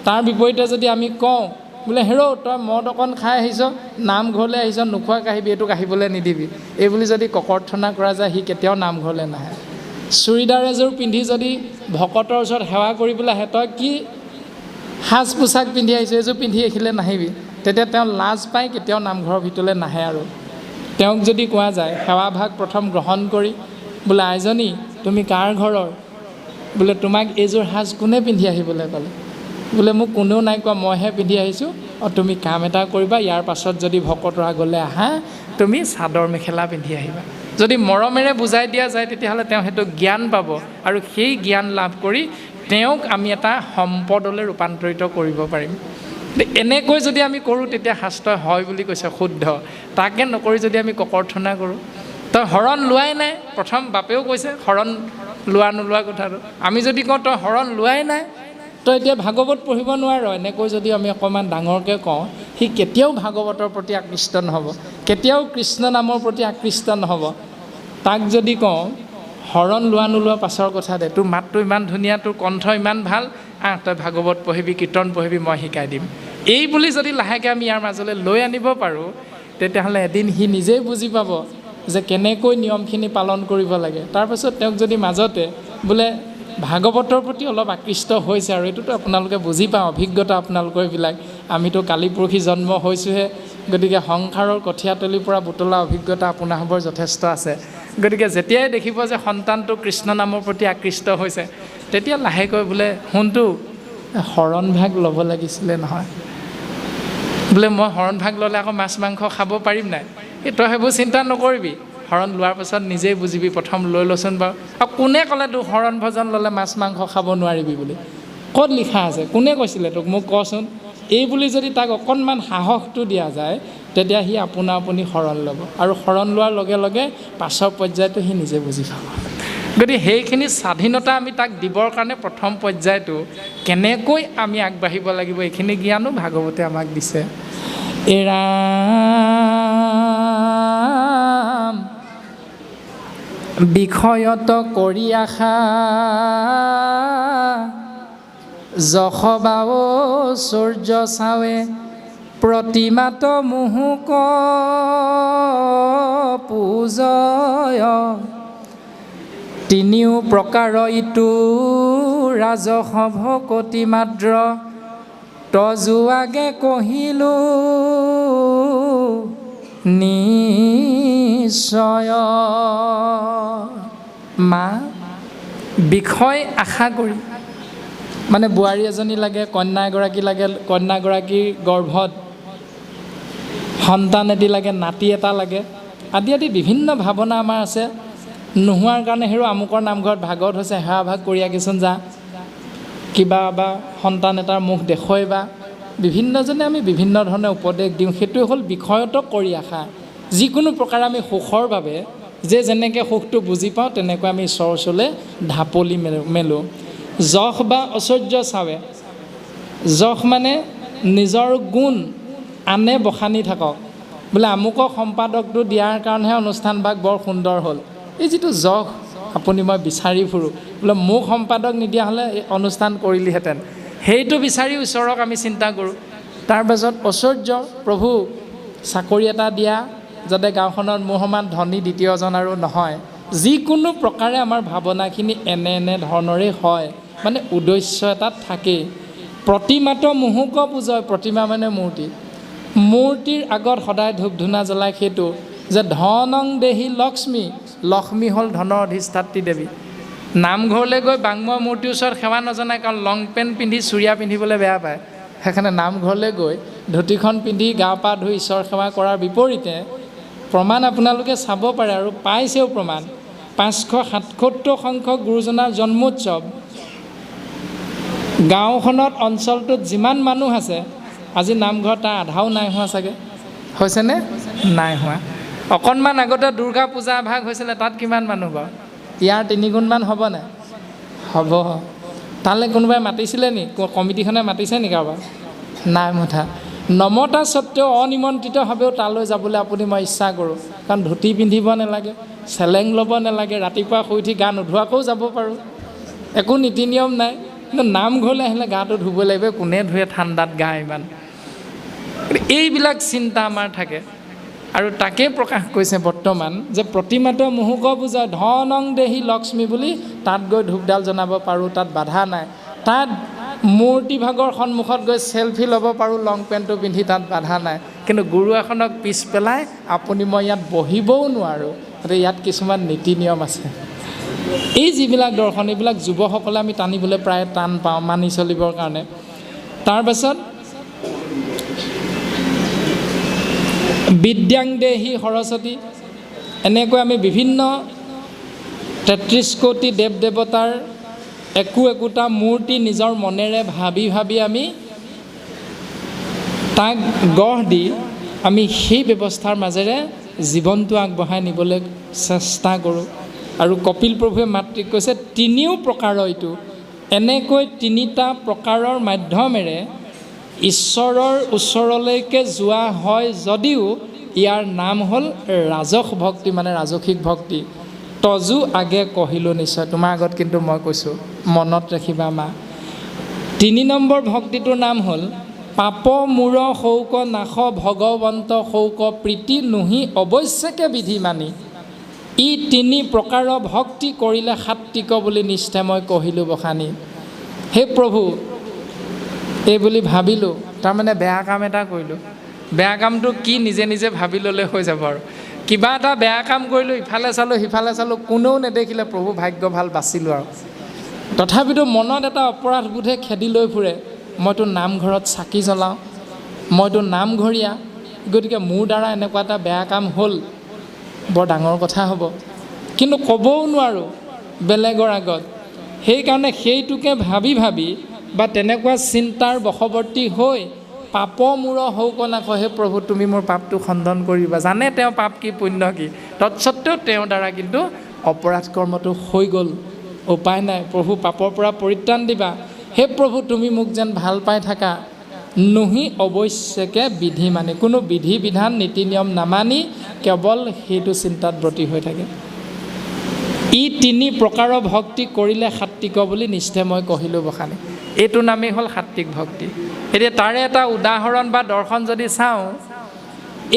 তাৰ বিপৰীতে যদি আমি কওঁ বোলে হেৰ' তই মদ অকণ খাই আহিছ, নামঘৰলৈ আহিছ, নোখোৱাকৈ আহিবি, এইটোক আহিবলৈ নিদিবি, এই বুলি যদি ককৰ্থনা কৰা যায়, সি কেতিয়াও নামঘৰলৈ নাহে। চুৰিদাৰ এযোৰ পিন্ধি যদি ভকতৰ ওচৰত সেৱা কৰিবলৈ আহে, তই কি সাজ পোছাক পিন্ধি আহিছোঁ, এইযোৰ পিন্ধি এইখিলে নাহিবি, তেতিয়া তেওঁ লাজ পাই কেতিয়াও নামঘৰৰ ভিতৰলৈ নাহে। আৰু তেওঁক যদি কোৱা যায় সেৱা ভাগ প্ৰথম গ্ৰহণ কৰি, বোলে আইজনী তুমি কাৰ ঘৰৰ, বোলে তোমাক এইযোৰ সাজ কোনে পিন্ধি আহিবলৈ ক'লে, বোলে মোক কোনেও নাই কোৱা, মইহে পিন্ধি আহিছোঁ, তুমি কাম এটা কৰিবা, ইয়াৰ পাছত যদি ভকতৰ আগলৈ আহা তুমি চাদৰ মেখেলা পিন্ধি আহিবা। যদি মৰমেৰে বুজাই দিয়া যায়, তেতিয়াহ'লে তেওঁ সেইটো জ্ঞান পাব, আৰু সেই জ্ঞান লাভ কৰি তেওঁক আমি এটা সম্পদলৈ ৰূপান্তৰিত কৰিব পাৰিম। এনেকৈ যদি আমি কৰোঁ, তেতিয়া শাস্ত্ৰই হয় বুলি কৈছে শুদ্ধ। তাকে নকৰি যদি আমি ককৰ্থনা কৰোঁ, তই শৰণ লোৱাই নাই, প্ৰথম বাপেও কৈছে শৰণ লোৱা নোলোৱা কথাটো। আমি যদি কওঁ তই শৰণ লোৱাই নাই, তই এতিয়া ভাগৱত পঢ়িব নোৱাৰ, এনেকৈ যদি আমি অকণমান ডাঙৰকৈ কওঁ, সি কেতিয়াও ভাগৱতৰ প্ৰতি আকৃষ্ট নহ'ব, কেতিয়াও কৃষ্ণ নামৰ প্ৰতি আকৃষ্ট নহ'ব। তাক যদি কওঁ শৰণ লোৱা নোলোৱা পাছৰ কথা দে, তোৰ মাতটো ইমান ধুনীয়া, তোৰ কণ্ঠ ইমান ভাল, তই ভাগৱত পঢ়িবি, কীৰ্তন পঢ়িবি, মই শিকাই দিম, এই বুলি যদি লাহেকৈ আমি ইয়াৰ মাজলৈ লৈ আনিব পাৰোঁ, তেতিয়াহ'লে এদিন সি নিজেই বুজি পাব যে কেনেকৈ নিয়মখিনি পালন কৰিব লাগে। তাৰপাছত তেওঁক যদি মাজতে বোলে ভাগৱতৰ প্ৰতি অলপ আকৃষ্ট হৈছে, আৰু এইটোতো আপোনালোকে বুজি পাওঁ, অভিজ্ঞতা আপোনালোকৰ এইবিলাক, আমিতো কালি পৰহি জন্ম হৈছোঁহে, গতিকে সংসাৰৰ কঠীয়াতলিৰ পৰা বুটলা অভিজ্ঞতা আপোনাৰবোৰ যথেষ্ট আছে। গতিকে যেতিয়াই দেখিব যে সন্তানটো কৃষ্ণ নামৰ প্ৰতি আকৃষ্ট হৈছে, তেতিয়া লাহেকৈ বোলে শুনটো শৰণ ভাগ ল'ব লাগিছিলে নহয়, বোলে মই শৰণ ভাগ ল'লে আকৌ মাছ মাংস খাব পাৰিম নাই, তই সেইবোৰ চিন্তা নকৰিবি, শৰণ লোৱাৰ পাছত নিজেই বুজিবি, প্ৰথম লৈ লচোন বাৰু। আৰু কোনে ক'লে তোক শৰণ ভজন ল'লে মাছ মাংস খাব নোৱাৰিবি বুলি? ক'ত লিখা আছে? কোনে কৈছিলে তোক? মোক কচোন। এই বুলি যদি তাক অকণমান সাহসটো দিয়া যায়, তেতিয়া সি আপোনা আপুনি শৰণ ল'ব, আৰু শৰণ লোৱাৰ লগে লগে পাছৰ পৰ্যায়টো সি নিজে বুজি পাব। গতিকে সেইখিনি স্বাধীনতা আমি তাক দিবৰ কাৰণে প্ৰথম পৰ্যায়টো কেনেকৈ আমি আগবাঢ়িব লাগিব, এইখিনি জ্ঞানো ভাগৱতে আমাক দিছে। এৰাম বিষয়ত কৰি আশা, যশবাও সূৰ্য চাৱে, প্ৰতিমাত মুহুক পূজয়, তিনিও প্ৰকাৰ ইটো ৰাজহ ভকতি মাদ্ৰ তজু আগে কহিলো নিশ্চয়। মা বিষয় আশা কৰি মানে বোৱাৰী এজনী লাগে, কন্যা এগৰাকী লাগে, কন্যাগৰাকীৰ গৰ্ভত সন্তান এটি লাগে, নাতি এটা লাগে, আদি আদি বিভিন্ন ভাৱনা আমাৰ আছে। নোহোৱাৰ কাৰণে হেৰো আমুকৰ নামঘৰত ভাগৱত হৈছে, সেৱা ভাগ কৰি আকিচোন যা, কিবা বা সন্তান এটাৰ মুখ দেখুৱাইবা, বিভিন্নজনে আমি বিভিন্ন ধৰণে উপদেশ দিওঁ। সেইটোৱে হ'ল বিষয়ত কৰি আশা। যিকোনো প্ৰকাৰে আমি সুখৰ বাবে যে যেনেকৈ সুখটো বুজি পাওঁ তেনেকৈ আমি ঈশ্বৰৰ ওচৰলৈ ঢাপলি মেলোঁ। যশ বা ঐশ্বৰ্য চাৱে, যশ মানে নিজৰ গুণ আনে বখানি থাকক, বোলে আমুকক সম্পাদকটো দিয়াৰ কাৰণেহে অনুষ্ঠানভাগ বৰ সুন্দৰ হ'ল। এই যিটো যশ আপুনি মই বিচাৰি ফুৰোঁ, বোলে মোক সম্পাদক নিদিয়া হ'লে এই অনুষ্ঠান কৰিলিহেঁতেন, সেইটো বিচাৰি ঈশ্বৰক আমি চিন্তা কৰোঁ। তাৰপাছত ঐশ্বৰ্য, প্ৰভু চাকৰি এটা দিয়া, যাতে গাঁওখনত মোৰ সমান ধনী দ্বিতীয়জন আৰু নহয়। যিকোনো প্ৰকাৰে আমাৰ ভাৱনাখিনি এনে ধৰণৰেই হয়, মানে উদ্দেশ্য এটাত থাকেই। প্ৰতিমাতো মুহুক পূজয়, প্ৰতিমা মানে মূৰ্তি, মূৰ্তিৰ আগত সদায় ধূপ ধূনা জ্বলায়। সেইটো যে ধনং দেহি লক্ষ্মী, লক্ষ্মী হ'ল ধনৰ অধিষ্ঠাত্ৰী দেৱী। নামঘৰলৈ গৈ বাংময় মূৰ্তিৰ ওচৰত সেৱা নজনায়, কাৰণ লং পেণ্ট পিন্ধি চুৰিয়া পিন্ধিবলৈ বেয়া পায়। সেইকাৰণে নামঘৰলৈ গৈ ধুতিখন পিন্ধি গা পা ধুই ঈশ্বৰ সেৱা কৰাৰ বিপৰীতে প্ৰমাণ আপোনালোকে চাব পাৰে, আৰু পাইছেও প্ৰমাণ। 577 সংখ্যক গুৰুজনাৰ জন্মোৎসৱ, গাঁওখনত অঞ্চলটোত যিমান মানুহ আছে, আজি নামঘৰত তাৰ আধাও নাই হোৱা চাগে, হৈছেনে? নাই হোৱা। অকণমান আগতে দুৰ্গা পূজা ভাগ হৈছিলে, তাত কিমান মানুহ বাৰু? ইয়াৰ 3 গুণমান হ'বনে? হ'ব। তালৈ কোনোবাই মাতিছিলে নি? কমিটিখনে মাতিছে নি কাৰোবাৰ? নাই মতা। নমতা স্বত্তেও অনিমন্ত্ৰিতভাৱেও তালৈ যাবলৈ আপুনি মই ইচ্ছা কৰোঁ, কাৰণ ধুতি পিন্ধিব নালাগে, চেলেং ল'ব নালাগে, ৰাতিপুৱা শুই উঠি গা নোধোৱাকৈও যাব পাৰোঁ, একো নীতি নিয়ম নাই। কিন্তু নামঘৰলৈ আহিলে গাটো ধুব লাগিব, কোনে ধুৱে ঠাণ্ডাত গা ইমান। এইবিলাক চিন্তা আমাৰ থাকে, আৰু তাকে প্ৰকাশ কৰিছে বৰ্তমান যে প্ৰতিমাতো মুহুক পূজা, ধনং দেহি লক্ষ্মী বুলি তাত গৈ ধূপডাল জনাব পাৰোঁ, তাত বাধা নাই। তাত মূৰ্তিভাগৰ সন্মুখত গৈ চেলফি ল'ব পাৰোঁ লং পেণ্টটো পিন্ধি, তাত বাধা নাই। কিন্তু গুৰু এখনক পিছ পেলাই আপুনি মই ইয়াত বহিবও নোৱাৰোঁ, ইয়াত কিছুমান নীতি নিয়ম আছে। এই যিবিলাক দৰ্শন, এইবিলাক যুৱসকলে আমি টানিবলৈ প্ৰায় টান পাওঁ মানি চলিবৰ কাৰণে। তাৰপাছত বিদ্যাং দেহি সৰস্বতী, এনেকৈ আমি বিভিন্ন 33 কোটি দেৱ দেৱতাৰ একোটা মূৰ্তি নিজৰ মনেৰে ভাবি ভাবি আমি তাক গঢ় দি আমি সেই ব্যৱস্থাৰ মাজেৰে জীৱনটো আগবঢ়াই নিবলৈ চেষ্টা কৰোঁ। আৰু কপিল প্ৰভুৱে মাতৃক কৈছে 3 প্ৰকাৰ এইটো, এনেকৈ 3টা প্ৰকাৰৰ মাধ্যমেৰে ঈশ্বৰৰ ওচৰলৈকে যোৱা হয় যদিও ইয়াৰ নাম হ'ল ৰাজস ভক্তি, মানে ৰাজসিক ভক্তি। তজু আগে কহিলোঁ নিশ্চয়, তোমাৰ আগত কিন্তু মই কৈছোঁ, মনত ৰাখিবা মা। 3 নম্বৰ ভক্তিটোৰ নাম হ'ল পাপ মূৰ শৌক নাশ ভগৱন্ত শৌক প্ৰীতি নুহি অৱশ্যকে বিধি মানি। ই 3 প্ৰকাৰৰ ভক্তি কৰিলে সাত্বিক বুলি নিষ্ঠা মই কহিলোঁ বখানি। হে প্ৰভু, এই বুলি ভাবিলোঁ, তাৰমানে বেয়া কাম এটা কৰিলোঁ, বেয়া কামটো কি নিজে নিজে ভাবি ল'লে হৈ যাব। আৰু কিবা এটা বেয়া কাম কৰিলোঁ, ইফালে চালোঁ সিফালে চালোঁ, কোনেও নেদেখিলে, প্ৰভু ভাগ্য ভাল বাচিলোঁ। আৰু তথাপিতো মনত এটা অপৰাধবোধে খেদি লৈ ফুৰে, মইতো নামঘৰত চাকি জ্বলাওঁ, মইতো নামঘৰীয়া, গতিকে মোৰ দ্বাৰা এনেকুৱা এটা বেয়া কাম হ'ল, বৰ ডাঙৰ কথা হ'ব, কিন্তু ক'বও নোৱাৰোঁ বেলেগৰ আগত। সেইকাৰণে সেইটোকে ভাবি ভাবি বা তেনেকুৱা চিন্তাৰ বশৱৰ্তী হৈ পাপ মূৰ শৌক নাশ, হে প্ৰভু তুমি মোৰ পাপটো খণ্ডন কৰিবা। জানে তেওঁ পাপ কি পুণ্য কি, তৎসত্বেও তেওঁৰ দ্বাৰা কিন্তু অপৰাধ কৰ্মটো হৈ গ'ল, উপায় নাই। প্ৰভু পাপৰ পৰা পৰিত্ৰাণ দিবা, হে প্ৰভু তুমি মোক যেন ভাল পাই থাকা। নুহি অৱশ্যকে বিধি মানি, কোনো বিধি বিধান নীতি নিয়ম নামানি কেৱল সেইটো চিন্তাত ব্ৰতী হৈ থাকে। ই 3 প্ৰকাৰৰ ভক্তি কৰিলে সাত্বিক বুলি নিশ্চয় মই কহিলোঁ বখানি। এইটো নামেই হ'ল সাত্বিক ভক্তি। এতিয়া তাৰে এটা উদাহৰণ বা দৰ্শন যদি চাওঁ,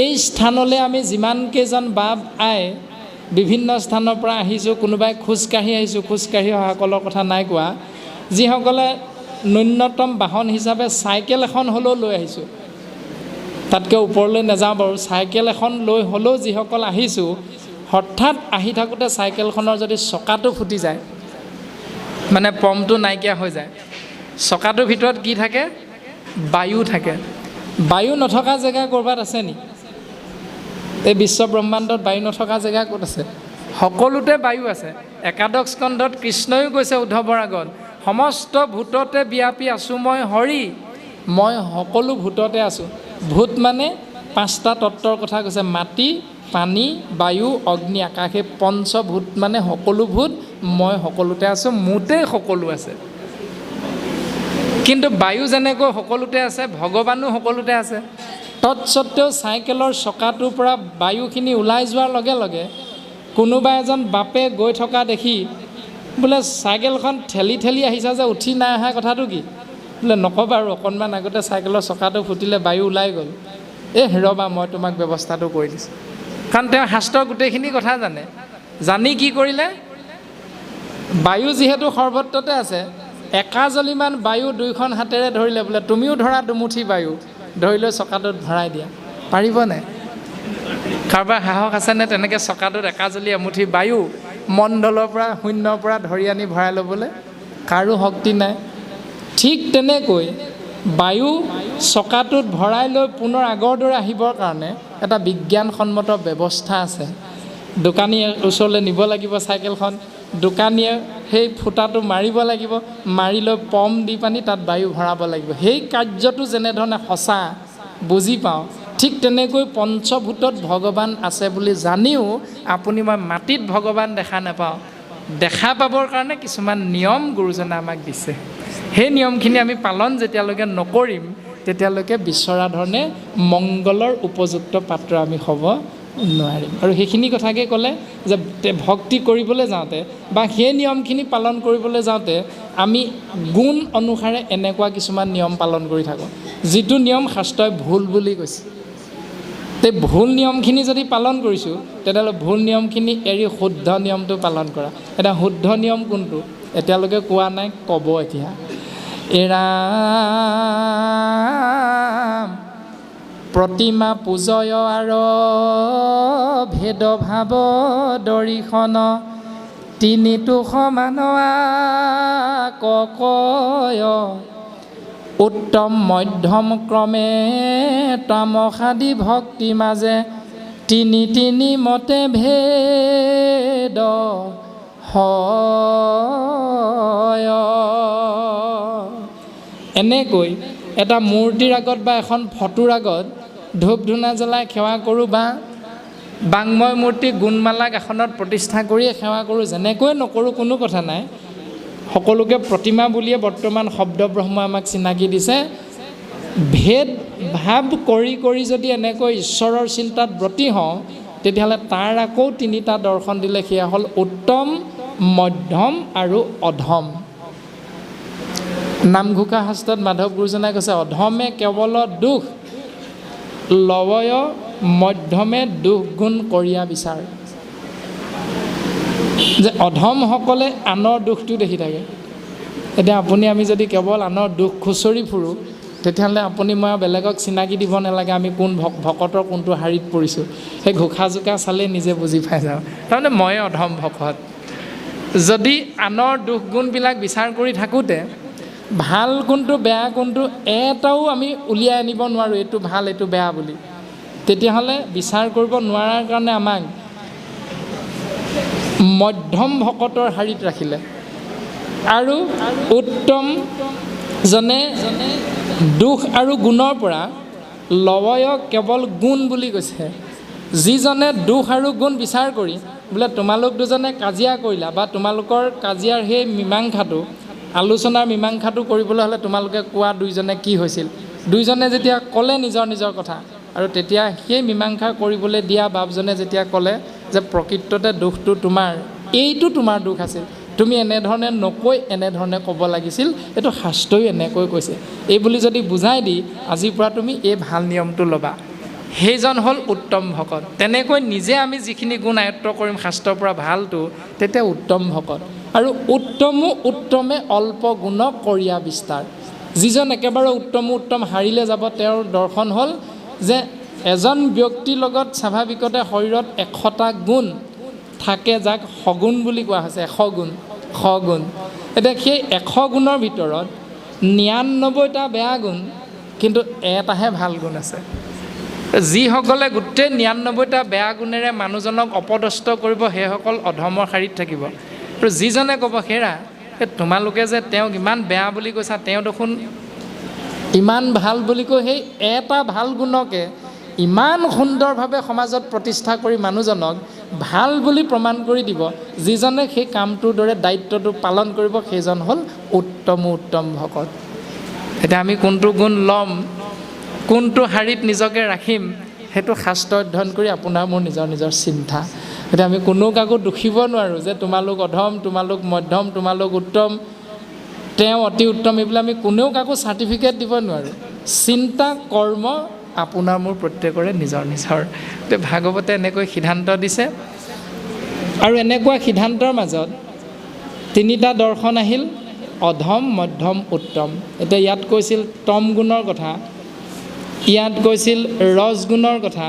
এই স্থানলৈ আমি যিমানকেইজন বাপ আই বিভিন্ন স্থানৰ পৰা আহিছোঁ, কোনোবাই খোজকাঢ়ি আহিছোঁ, খোজকাঢ়ি অহাসকলৰ কথা নাই কোৱা, যিসকলে ন্যূনতম বাহন হিচাপে চাইকেল এখন হ'লেও লৈ আহিছোঁ, তাতকৈ ওপৰলৈ নাযাওঁ বাৰু, চাইকেল এখন লৈ হ'লেও যিসকল আহিছোঁ, হঠাৎ আহি থাকোঁতে চাইকেলখনৰ যদি চকাটো ফুটি যায়, মানে পম্পটো নাইকিয়া হৈ যায়, চকাটোৰ ভিতৰত কি থাকে? বায়ু থাকে। বায়ু নথকা জেগা ক'ৰবাত আছে নি? এই বিশ্ব ব্ৰহ্মাণ্ডত বায়ু নথকা জেগা ক'ত আছে? সকলোতে বায়ু আছে। একাদশ স্কন্ধত কৃষ্ণইও কৈছে উদ্ধৱৰ আগত, সমস্ত ভূততে ব্যাপী আছোঁ মই হৰি, মই সকলো ভূততে আছোঁ। ভূত মানে 5টা তত্ত্বৰ কথা কৈছে, মাটি, পানী, বায়ু, অগ্নি, আকাশ। এই পঞ্চভূত মানে সকলো ভূত, মই সকলোতে আছোঁ, মোতেই সকলো আছে। কিন্তু বায়ু যেনেকৈ সকলোতে আছে, ভগৱানো সকলোতে আছে। তৎসত্ত্বেও চাইকেলৰ চকাটোৰ পৰা বায়ুখিনি ওলাই যোৱাৰ লগে লগে কোনোবা এজন বাপে গৈ থকা দেখি বোলে চাইকেলখন ঠেলি ঠেলি আহিছা যে উঠি নাই অহা কথাটো কি? বোলে নক'বা আৰু, অকণমান আগতে চাইকেলৰ চকাটো ফুটিলে বায়ু ওলাই গ'ল। ৰ'বা মই তোমাক ব্যৱস্থাটো কৰি দিছোঁ। কাৰণ তেওঁ শাস্ত্ৰৰ গোটেইখিনি কথা জানে। জানি কি কৰিলে? বায়ু যিহেতু সৰ্বত্ৰতে আছে, একাজলিমান বায়ু 2খন হাতেৰে ধৰিলে, বোলে তুমিও ধৰা দুমুঠি বায়ু, ধৰি লৈ চকাটোত ভৰাই দিয়া। পাৰিবনে? কাৰোবাৰ সাহস আছেনে তেনেকৈ চকাটোত একাজলি এমুঠি বায়ু মণ্ডলৰ পৰা, শূন্যৰ পৰা ধৰি আনি ভৰাই ল'বলৈ? কাৰো শক্তি নাই। ঠিক তেনেকৈ বায়ু চকাটোত ভৰাই লৈ পুনৰ আগৰ দৰে আহিবৰ কাৰণে এটা বিজ্ঞানসন্মত ব্যৱস্থা আছে। দোকানীয়ে ওচৰলৈ নিব লাগিব চাইকেলখন, দোকানীয়ে সেই ফুটাটো মাৰিব লাগিব, মাৰি লৈ পম্প দি পানি তাত বায়ু ভৰাব লাগিব। সেই কাৰ্যটো যেনেধৰণে সঁচা বুজি পাওঁ, ঠিক তেনেকৈ পঞ্চভূতত ভগৱান আছে বুলি জানিও আপুনি মই মাটিত ভগৱান দেখা নাপাওঁ। দেখা পাবৰ কাৰণে কিছুমান নিয়ম গুৰুজনে আমাক দিছে। সেই নিয়মখিনি আমি পালন যেতিয়ালৈকে নকৰিম, তেতিয়ালৈকে বিচৰা ধৰণে মংগলৰ উপযুক্ত পাত্ৰ আমি হ'ব নোৱাৰিম। আৰু সেইখিনি কথাকে ক'লে যে ভক্তি কৰিবলৈ যাওঁতে বা সেই নিয়মখিনি পালন কৰিবলৈ যাওঁতে আমি গুণ অনুসাৰে এনেকুৱা কিছুমান নিয়ম পালন কৰি থাকোঁ, যিটো নিয়ম শাস্ত্ৰই ভুল বুলি কৈছে। এই ভুল নিয়মখিনি যদি পালন কৰিছোঁ, তেতিয়াহ'লে ভুল নিয়মখিনি এৰি শুদ্ধ নিয়মটো পালন কৰা। এটা শুদ্ধ নিয়ম কোনটো? এতিয়ালৈকে কোৱা নাই, ক'ব এতিয়া। প্ৰতিমা পূজয় আৰু ভেদভাৱ দৰ্শন, তিনিটো সমান ককয়, উত্তম মধ্যম ক্ৰমে তামসাদি ভক্তি মাজে, তিনি মতে ভেদ হয়। এনেকৈ এটা মূৰ্তিৰ আগত বা এখন ফটোৰ আগত ধূপ ধূনা জ্বলাই সেৱা কৰোঁ, বা বাংময় মূৰ্তি গুণমালাক আসনত প্ৰতিষ্ঠা কৰিয়ে সেৱা কৰোঁ, যেনেকৈ নকৰোঁ কোনো কথা নাই। সকলোকে প্ৰতিমা বুলিয়ে বৰ্তমান শব্দ ব্ৰহ্ম আমাক চিনাকি দিছে। ভেদ ভাৱ কৰি কৰি যদি এনেকৈ ঈশ্বৰৰ চিন্তাত ব্ৰতী হওঁ, তেতিয়াহ'লে তাৰ আকৌ 3টা দৰ্শন দিলে, সেয়া হ'ল উত্তম, মধ্যম আৰু অধম। নামঘোষা শাস্ত্ৰত মাধৱ গুৰুজনাই কৈছে, অধমে কেৱল দুখ, লৱয় মধ্যমে দুখ গুণ কৰিয়া বিচাৰ। যে অধমসকলে আনৰ দুখটো দেখি থাকে। এতিয়া আপুনি আমি যদি কেৱল আনৰ দুখ খুচৰি ফুৰোঁ, তেতিয়াহ'লে আপুনি মই বেলেগক চিনাকি দিব নালাগে আমি কোন ভকতৰ কোনটো শাৰীত পৰিছোঁ। সেই ঘোষা জোকা চালেই নিজে বুজি পাই যাওঁ, তাৰমানে ময়ে অধম ভকত। যদি আনৰ দুখ গুণবিলাক বিচাৰ কৰি থাকোঁতে ভাল কোনটো বেয়া কোনটো এটাও আমি উলিয়াই আনিব নোৱাৰোঁ, এইটো ভাল এইটো বেয়া বুলি, তেতিয়াহ'লে বিচাৰ কৰিব নোৱাৰাৰ কাৰণে আমাক মধ্যম ভকতৰ শাৰীত ৰাখিলে। আৰু উত্তম জনে দুখ আৰু গুণৰ পৰা লৱয়ক কেৱল গুণ বুলি কৈছে। যিজনে দুখ আৰু গুণ বিচাৰ কৰি বোলে তোমালোক দুজনে কাজিয়া কৰিলা, বা তোমালোকৰ কাজিয়াৰ সেই মীমাংসাটো, আলোচনাৰ মীমাংসাটো কৰিবলৈ হ'লে তোমালোকে কোৱা দুইজনে কি হৈছিল। দুইজনে যেতিয়া ক'লে নিজৰ নিজৰ কথা, আৰু তেতিয়া সেই মীমাংসা কৰিবলৈ দিয়া বাপজনে যেতিয়া ক'লে যে প্ৰকৃততে দুখটো তোমাৰ, এইটো তোমাৰ দুখ আছিল, তুমি এনেধৰণে নকৈ এনেধৰণে ক'ব লাগিছিল, এইটো শাস্ত্ৰই এনেকৈ কৈছে, এই বুলি যদি বুজাই দি আজিৰ পৰা তুমি এই ভাল নিয়মটো ল'বা, সেইজন হ'ল উত্তম ভকত। তেনেকৈ নিজে আমি যিখিনি গুণ আয়ত্ব কৰিম শাস্ত্ৰৰ পৰা ভালটো, তেতিয়া উত্তম ভকত। আৰু উত্তমে অল্প গুণ কৰিয়া বিস্তাৰ। যিজন একেবাৰে উত্তম হাৰিলে যাব, তেওঁৰ দৰ্শন হ'ল যে এজন ব্যক্তিৰ লগত স্বাভাৱিকতে শৰীৰত 100টা গুণ থাকে, যাক সগুণ বুলি কোৱা হৈছে। 100 গুণ। এতিয়া সেই 100 গুণৰ ভিতৰত 99টা বেয়া গুণ, কিন্তু এটাহে ভাল গুণ আছে। যিসকলে গোটেই 99টা বেয়া গুণেৰে মানুহজনক অপদস্থ কৰিব, সেইসকল অধমৰ শাৰীত থাকিব। আৰু যিজনে ক'ব হেৰা তোমালোকে যে তেওঁক ইমান বেয়া বুলি কৈছা, তেওঁ দেখোন ইমান ভাল বুলি কৈ সেই এটা ভাল গুণকে ইমান সুন্দৰভাৱে সমাজত প্ৰতিষ্ঠা কৰি মানুহজনক ভাল বুলি প্ৰমাণ কৰি দিব, যিজনে সেই কামটোৰ দৰে দায়িত্বটো পালন কৰিব, সেইজন হ'ল উত্তম ভকত। এতিয়া আমি কোনটো গুণ ল'ম, কোনটো শাৰীত নিজকে ৰাখিম, সেইটো শাস্ত্ৰ অধ্যয়ন কৰি আপোনাৰ মোৰ নিজৰ চিন্তা। এতিয়া আমি কোনো কাকো দুখিব নোৱাৰোঁ যে তোমালোক অধম, তোমালোক মধ্যম, তোমালোক উত্তম, তেওঁ অতি উত্তম, এইবিলাক আমি কোনেও কাকো চাৰ্টিফিকেট দিব নোৱাৰোঁ। চিন্তা কৰ্ম আপোনাৰ মোৰ প্ৰত্যেকৰে নিজৰ। এতিয়া ভাগৱতে এনেকৈ সিদ্ধান্ত দিছে। আৰু এনেকুৱা সিদ্ধান্তৰ মাজত 3টা দৰ্শন আহিল, অধম, মধ্যম, উত্তম। এতিয়া ইয়াত কৈছিল তম গুণৰ কথা, ইয়াত কৈছিল ৰজগুণৰ কথা,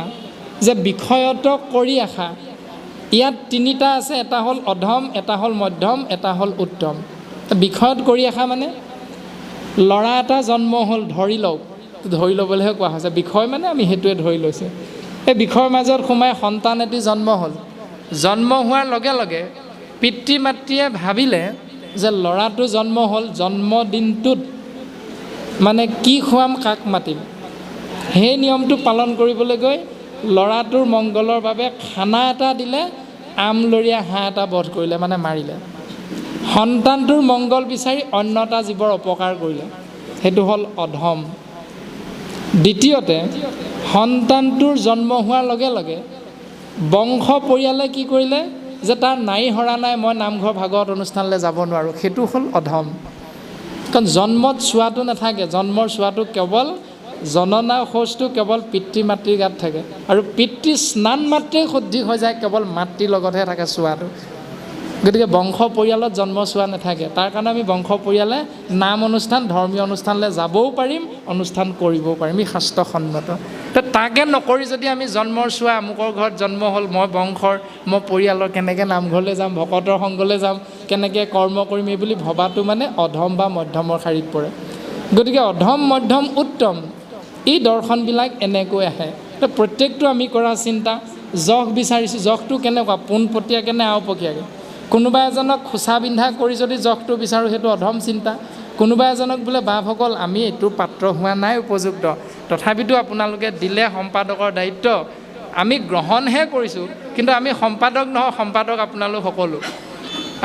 যে বিষয়ত কৰি আশা। ইয়াত 3টা আছে, এটা হ'ল অধম, এটা হ'ল মধ্যম, এটা হ'ল উত্তম। বিষয়ত কৰি আশা মানে ল'ৰা এটা জন্ম হ'ল, ধৰি ল'বলৈহে কোৱা হৈছে। বিষয় মানে আমি সেইটোৱে ধৰি লৈছোঁ। এই বিষয়ৰ মাজত সোমাই সন্তান এটি জন্ম হ'ল। জন্ম হোৱাৰ লগে লগে পিতৃ মাতৃয়ে ভাবিলে যে ল'ৰাটো জন্ম হ'ল, জন্মদিনটোত মানে কি খুৱাম, কাক মাতিম। সেই নিয়মটো পালন কৰিবলৈ গৈ ল'ৰাটোৰ মংগলৰ বাবে খানা এটা দিলে, আমলৰীয়া হাঁহ এটা বধ কৰিলে, মানে মাৰিলে। সন্তানটোৰ মংগল বিচাৰি অন্য এটা জীৱৰ অপকাৰ কৰিলে, সেইটো হ'ল অধম। দ্বিতীয়তে, সন্তানটোৰ জন্ম হোৱাৰ লগে লগে বংশ পৰিয়ালে কি কৰিলে, যে তাৰ নাৰী হৰা নাই, মই নামঘৰ ভাগৱত অনুষ্ঠানলৈ যাব নোৱাৰোঁ, সেইটো হ'ল অধম। কাৰণ জন্মত চোৱাটো নাথাকে, জন্মৰ চোৱাটো কেৱল জননা শৌচটো কেৱল পিতৃ মাতৃৰ গাত থাকে। আৰু পিতৃ স্নান মাত্ৰেই শুদ্ধি হৈ যায়, কেৱল মাতৃৰ লগতহে থাকে চোৱাটো। গতিকে বংশ পৰিয়ালত জন্ম চোৱা নাথাকে। তাৰ কাৰণে আমি বংশ পৰিয়ালে নাম অনুষ্ঠান, ধৰ্মীয় অনুষ্ঠানলৈ যাবও পাৰিম, অনুষ্ঠান কৰিবও পাৰিম, ই শাস্ত্ৰসন্মত। তো তাকে নকৰি যদি আমি জন্মৰ চোৱা, আমুকৰ ঘৰত জন্ম হ'ল, মই বংশৰ, মই পৰিয়ালৰ, কেনেকৈ নামঘৰলৈ যাম, ভকতৰ সংঘলৈ যাম, কেনেকৈ কৰ্ম কৰিম, এই বুলি ভবাটো মানে অধম বা মধ্যমৰ শাৰীত পৰে। গতিকে অধম, মধ্যম, উত্তম, এই দৰ্শনবিলাক এনেকৈ আহে। তো প্ৰত্যেকটো আমি কৰা চিন্তা, যশ বিচাৰিছোঁ, যশটো কেনেকুৱা, পোনপটীয়াকৈ নে আওপকীয়াকৈ। কোনোবা এজনক খোচা বিন্ধা কৰি যদি যশটো বিচাৰোঁ, সেইটো অধম চিন্তা। কোনোবা এজনক বোলে বাপসকল আমি এইটো পাত্ৰ হোৱা নাই উপযুক্ত, তথাপিতো আপোনালোকে দিলে সম্পাদকৰ দায়িত্ব, আমি গ্ৰহণহে কৰিছোঁ, কিন্তু আমি সম্পাদক নহয়, সম্পাদক আপোনালোক সকলো।